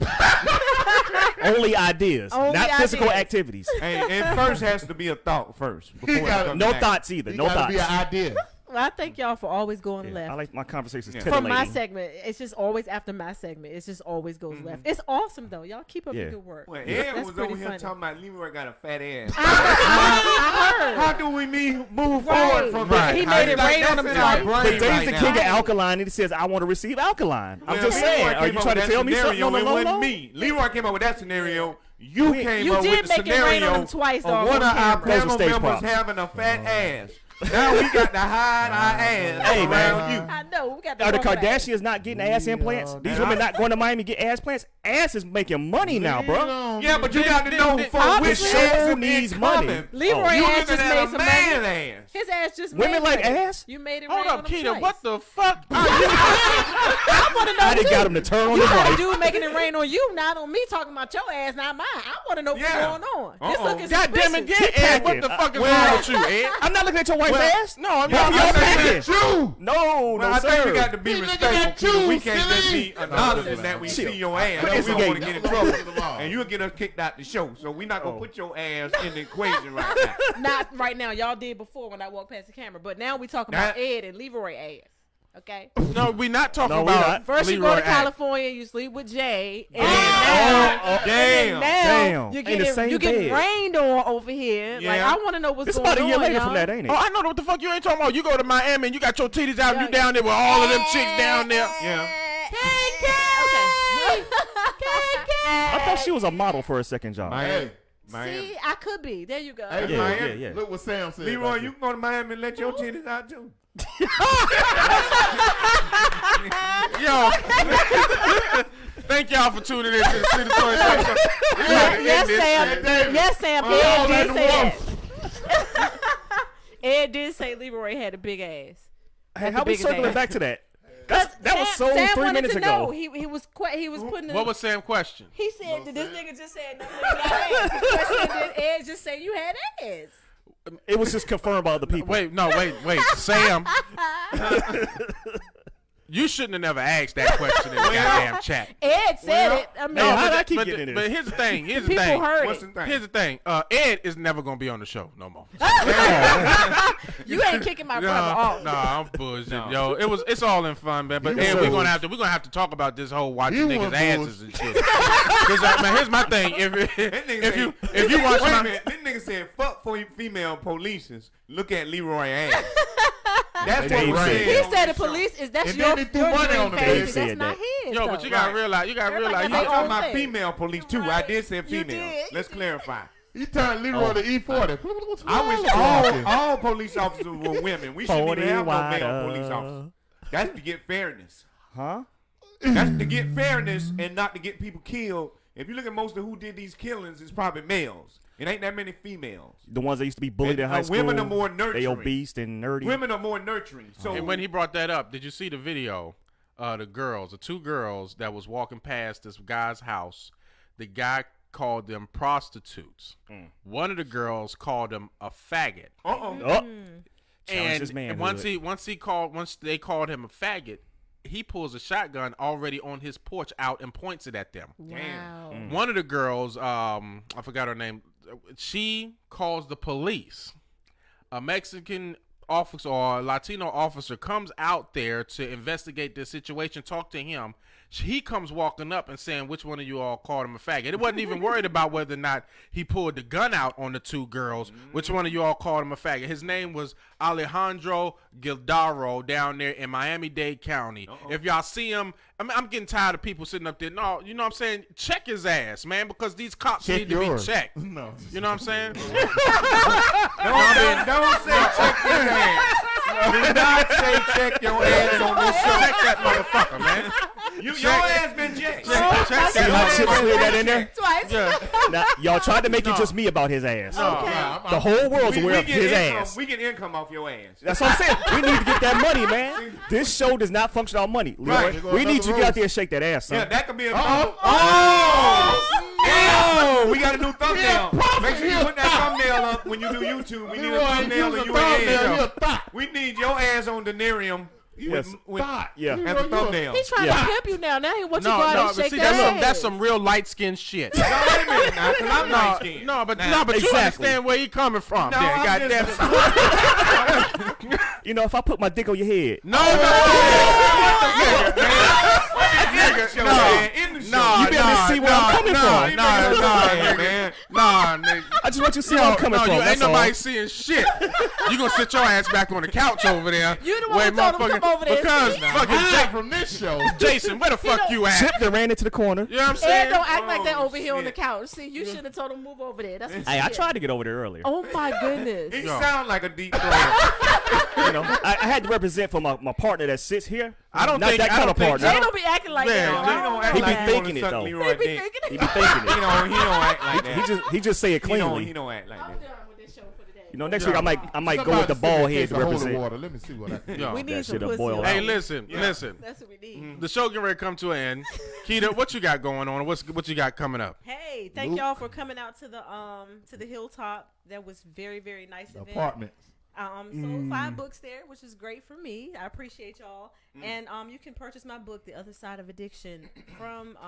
Only ideas, Only not physical ideas. activities. And first has to be a thought first. Before it gotta- comes No back. thoughts either. He No gotta thoughts. be an idea. Well, I thank y'all for always going Yeah, left. I like my conversations Yeah. From my titillating. segment, it's just always after my segment. It just always goes left. It's awesome though. Y'all keep up Yeah. the good work. Well, That's Ed was pretty over here funny. talking about Leroy got a fat ass. I heard. How do we move Right. forward from Right. that? He made it rain on him That's in our twice. brain But Dave's right the now. king of alkaline, and he says, I want to receive alkaline. I'm Well, just Leroy saying. Are came you up trying to with tell that me something scenario. on the It low wasn't low? me. Leroy came up with that scenario. You came You up did with the make it rain on scenario him twice, of dog, one on of our camera. Those were panel stage members props. having a fat ass. Now we got to hide our ass Hey, around man. you. I know. know. We got Are the wrong ass. Kardashians not getting ass implants? These women not going to Miami get ass implants? Ass is making money now, bro. Yeah, but you got to know for which Honestly, ass show it needs coming. money. Leroy You ass looking just at made a some man money. ass. His ass just Women made like money. ass? You made it Hold rain up, on them Keita. twice. What the fuck? I want to know I done too. got him to turn on You his got a wife. dude making it rain on you, not on me talking about your ass, not mine. I want to know what's going on. This looking God damn it, suspicious. get Ed. What the fuck is wrong with you, Ed? I'm not looking at your wife's ass. No, I'm Both not. of y'all packing. You. No, Well, no, I think we sir. got to be respectful, Keita. We can't just be acknowledging that we see your ass. Put We this don't want to gate. get in trouble, and you'll get us kicked out the show. So we're not gonna put your ass in the equation right now. Not right now. Y'all did before when I walked past the camera, but now we talking about Ed and Leroy ass. Okay. No, we're not talking No, we about not. First you Leroy go to ass. California, you sleep with Jay, and now, Damn. you Ain't the get same you get bed. rained on over here. Like Yeah. I want to know what's This going on. about a year later y'all. from that, ain't it? Oh, I know what the fuck you ain't talking about. You go to Miami and you got your titties out and you down there with all of them chicks down there. Yeah. Okay. I thought she was a model for a second job. Hey, See, I could be. There you go. hey, Yeah, Miami. yeah. Look what Sam said. Leroy, about you can go to Miami and let your titties out too. Yo. Thank y'all for tuning in to the City Toy Show. Yes, Sam. David. Yes, Sam. Oh, Ed let did him say walk. that. Ed did say Leroy had a big ass. Hey, how we circling back to that? That was Sam, so Sam 3 wanted minutes to ago. know. He was putting. What was Sam's question? He said that this nigga just said nothing about ass. The question did Ed just say you had ass? It was just confirmed by other people. Wait, Sam. You shouldn't have never asked that question in the goddamn chat. Ed said it. I mean, No, how did I keep getting in But this? here's the thing. People heard What's it. the thing? Here's the thing. Ed is never gonna be on the show no more. You ain't kicking my brother off. No, I'm bullshit, yo. It's all in fun, man. But You Ed, was- we're gonna have to talk about this whole watching You niggas' was asses and shit. Cause man, here's my thing. If you watch Wait a my minute, this nigga said fuck for female polices. Look at Leroy ass. That's what He he said. said. He on said the the police is that's And your then he threw money dream on the fantasy. He That's said not that. his. yo, but you gotta realize, Everybody You got talking their own about thing. female police too? I did say female. did. Let's clarify. He turned Leroy to E40. What's I wrong wish with you? all police officers were women. We shouldn't even have no male water. police officers. That's to get fairness. Huh? That's to get fairness and not to get people killed. If you look at most of who did these killings, it's probably males. It ain't that many females. The ones that used to be bullied in high school. Women are more nurturing. They obese and nerdy. Women are more nurturing. So And when he brought that up, did you see the video? The two girls that was walking past this guy's house. The guy called them prostitutes. One of the girls called him a faggot. Oh. Challenge this And manhood. once they called him a faggot, he pulls a shotgun already on his porch out and points it at them. Wow. One of the girls, I forgot her name, she calls the police. A Mexican officer or a Latino officer comes out there to investigate this situation, talk to him. He comes walking up and saying, which one of you all called him a faggot? It wasn't even worried about whether or not he pulled the gun out on the two girls. Which one of you all called him a faggot? His name was Alejandro Gildaro down there in Miami-Dade County. If y'all see him, I'm getting tired of people sitting up there. No, you know what I'm saying? Check his ass, man, because these cops Check need to yours. be checked. No. You know what I'm saying? don't say check your ass. Do not say check your ass on this show. Check that motherfucker, man. Your ass been checked. See how Chip slid that in there? Twice. Now, y'all tried to make it just me about his ass. The whole world's aware of his ass. We get income off your ass. That's what I'm saying. We need to get that money, man. This show does not function on money. Right. Leroy, we need you to get out there and shake that ass, son. Yeah, that could be a Oh, we got a new thumbnail. Make sure you put that thumbnail up when you do YouTube. We need a thumbnail of you and ass. We need your ass on delirium. Yes. Yeah. As a thumbnail. He's trying to pimp you now. Now he wants you to go out No, and but shake see, that ass. that's some real light skinned shit. Wait a minute now, because I'm light skinned. No, but Exactly. you understand where he coming from. No, Then, I'm goddamn. You know, if I put my dick on your head. No, You better see where I'm coming from. Nah, nigga. I just want you to see where I'm coming from. You ain't That's all. nobody seeing shit. You gonna sit your ass back on the couch over there. You the one who told him to come over there. Because fucking Jake from this show. Jason, where the fuck you at? Chip that ran into the corner. You know what I'm Ed saying? don't act like that over here on the couch. See, you should have told him to move over there. That's what Hey, I tried to get over there earlier. Oh my goodness. He sound like a deep throat. You know, I had to represent for my partner that sits here. I don't Not think that kind of partner. Jay don't be acting like that. He be thinking it though. He be thinking it. He be thinking it. He don't act like that. He just say it cleanly. He don't act like that. You know, next week I might go with the ball head to represent. Water. Let me see what I can Yo, We need that some shit'll pussy. boil Hey, out. listen. That's what we need. The show getting ready to come to an end. Keita, what you got going on? What you got coming up? Hey, thank y'all for coming out to the hilltop. That was very, very nice event. Apartments. Sold 5 books there, which is great for me. I appreciate y'all. And you can purchase my book, The Other Side of Addiction, from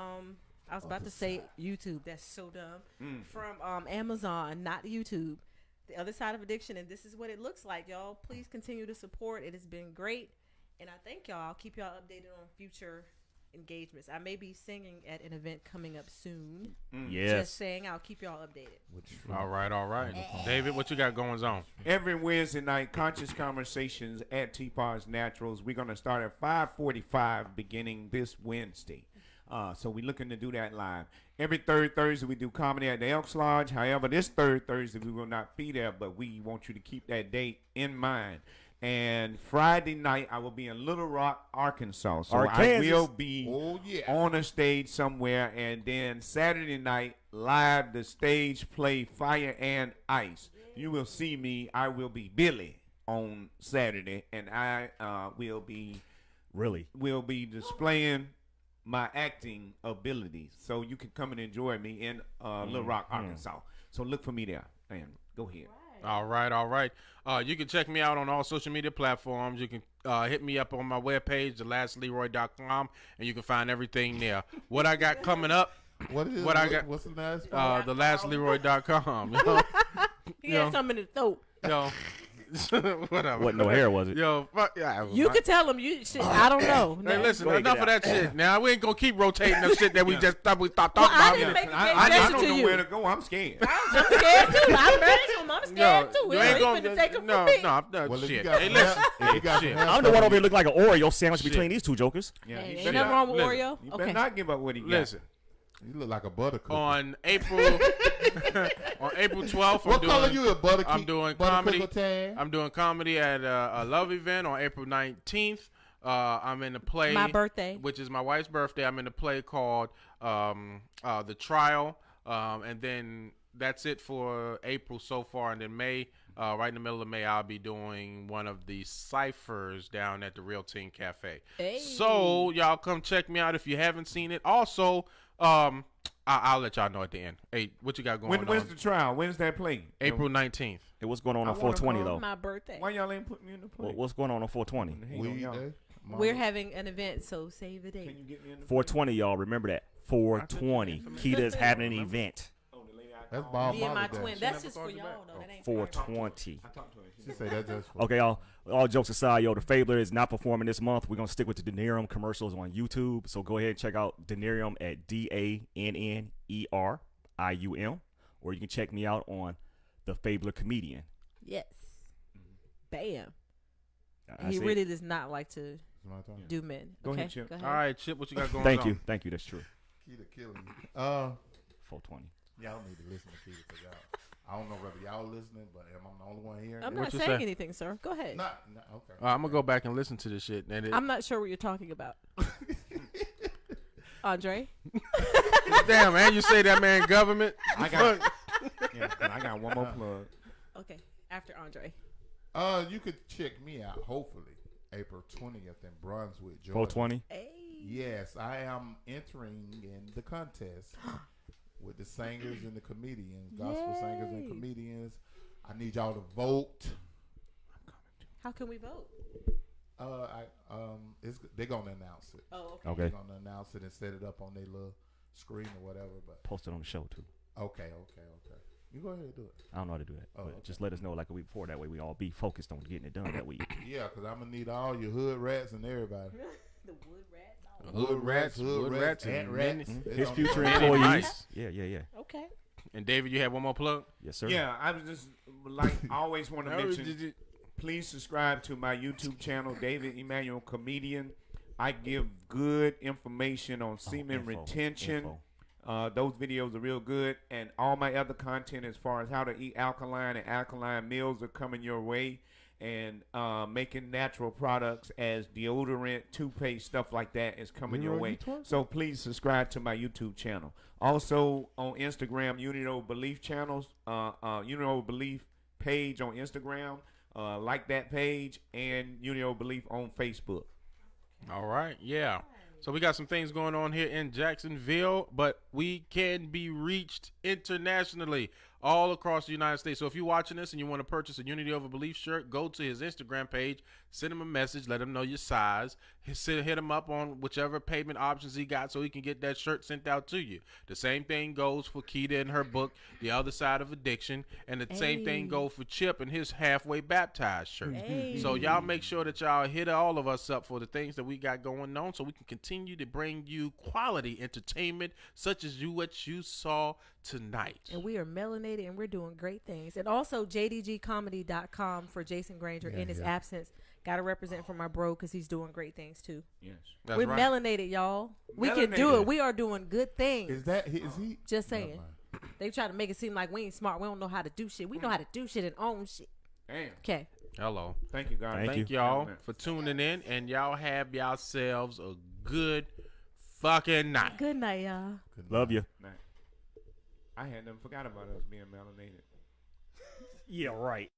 I was about to say YouTube. That's so dumb. From Amazon, not YouTube. The Other Side of Addiction, and this is what it looks like, y'all. Please continue to support. It has been great, and I thank y'all. I'll keep y'all updated on future engagements. I may be singing at an event coming up soon. Yes. Just saying, I'll keep y'all updated. All right. David, what you got going on? Every Wednesday night, Conscious Conversations at T-Pars Naturals. We're going to start at 5:45 beginning this Wednesday. So we're looking to do that live. Every third Thursday, we do comedy at the Elks Lodge. However, this third Thursday, we will not be there, but we want you to keep that date in mind. And Friday night, I will be in Little Rock, Arkansas. So I will be on a stage somewhere. And then Saturday night, live, the stage play Fire and Ice. You will see me. I will be Billy on Saturday. And I will be displaying my acting abilities, so you can come and enjoy me in Little Rock, Arkansas. So look for me there, and go ahead. All right. You can check me out on all social media platforms. You can hit me up on my webpage, thelastleroy.com, and you can find everything there. What I got coming up? What's the last? Thelastleroy.com. He had something in the throat. Yo. Whatever. What, no hair, was it? Yo, fuck yeah. You could tell him I don't know. Hey, listen, Go ahead, enough get of that out. shit. Now we ain't gonna keep rotating the shit that we just thought I about. didn't make a I suggestion don't to know you. where to go. I'm scared. I'm scared too. I'm ready to him. I'm scared too. you ain't He gonna finna take it no, from me. no, Well, if you shit. got Hey, some listen. help- you got Shit. some help I'm the one from over here me. look like an Oreo sandwich Shit. between these two jokers. Yeah, Hey, he ain't better- nothing wrong with Listen. Oreo. You better Okay. not give up what he got. Listen. You look like a buttercup. On April 12th, What color you a butter? I'm doing comedy. I'm doing comedy at a Love event on April 19th. I'm in the play. My birthday. Which is my wife's birthday. I'm in a play called The Trial. And then that's it for April so far. And then May, right in the middle of May, I'll be doing one of the ciphers down at the Real Teen Cafe. Hey. So y'all come check me out if you haven't seen it. Also, I'll let y'all know at the end. Hey, what you got going on? When's the trial? When's that play? April 19th. Hey, what's going on I on wanna 420 go. though? My birthday. Why y'all ain't put me in the play? What's going on 420? Weed day. We're having an event, so save the date. Can you get me in the 420, y'all. Remember that. 420. Keita's having an event. That's Bob Me and my Marley Day. twin. That's just for y'all, though. That ain't 420. She say that's just for Okay, y'all. All jokes aside, yo, the Fabler is not performing this month. We're gonna stick with the Denerium commercials on YouTube. So go ahead and check out Denerium at DANNERIUM, or you can check me out on the Fabler Comedian. Yes. Bam. I He see. really does not like to my turn. do men. Go Okay, ahead, Chip. go ahead. All right, Chip, what you got going Thank on? you. Thank you. That's true. Keita killing me. 420. Y'all need to listen to Keita for y'all. I don't know whether y'all listening, but am I the only one here? I'm What not you saying say? anything, sir. Go ahead. Okay. I'm gonna go back and listen to this shit. And I'm not sure what you're talking about. Andre? Damn, man, you say that man government. I got one more plug. Okay, after Andre. You could check me out. Hopefully, April 20th in Brunswick, Georgia. 420. Yes, I am entering in the contest with the singers and the comedians, gospel singers and comedians. I need y'all to vote. How can we vote? They're gonna announce it. Oh, okay. They're gonna announce it and set it up on their little screen or whatever. But Post it on the show too. Okay. You go ahead and do it. I don't know how to do that. Oh, But okay. just let us know like a week before. That way we all be focused on getting it done that week. Yeah, because I'm gonna need all your hood rats and everybody. The wood rats. Hood rats, ant and rats. His They future gonna- Minnie employees. Mice. Yeah. Okay. And David, you had one more plug? Yes, sir. Yeah, I was just like I always want to Oh, mention. did you- Please subscribe to my YouTube channel, David Emmanuel Comedian. I give good information on semen retention. Those videos are real good, and all my other content as far as how to eat alkaline and alkaline meals are coming your way, and making natural products as deodorant, toothpaste, stuff like that is coming your way. So please subscribe to my YouTube channel. Also on Instagram, Unito Belief channels, Unito Belief page on Instagram. Like that page, and Unio Belief on Facebook. All right, yeah. So we got some things going on here in Jacksonville, but we can be reached internationally all across the United States. So if you're watching this and you want to purchase a Unity Over Belief shirt, go to his Instagram page, send him a message, let him know your size, hit him up on whichever payment options he got so he can get that shirt sent out to you. The same thing goes for Keita and her book, The Other Side of Addiction, and the same thing goes for Chip and his Halfway Baptized shirt. So y'all make sure that y'all hit all of us up for the things that we got going on so we can continue to bring you quality entertainment such as what you saw tonight. And we are melanated and we're doing great things. And also jdgcomedy.com for Jason Granger in his absence. Got to represent for my bro because he's doing great things too. Yes. We're melanated, y'all. We can do it. We are doing good things. Is he? Just saying. They try to make it seem like we ain't smart. We don't know how to do shit. We know how to do shit and own shit. Damn. Okay. Hello. Thank you, guys. Thank y'all for tuning in, and y'all have yourselves a good fucking night. Good night, y'all. Love you. I had never forgot about us being melanated. Yeah, right.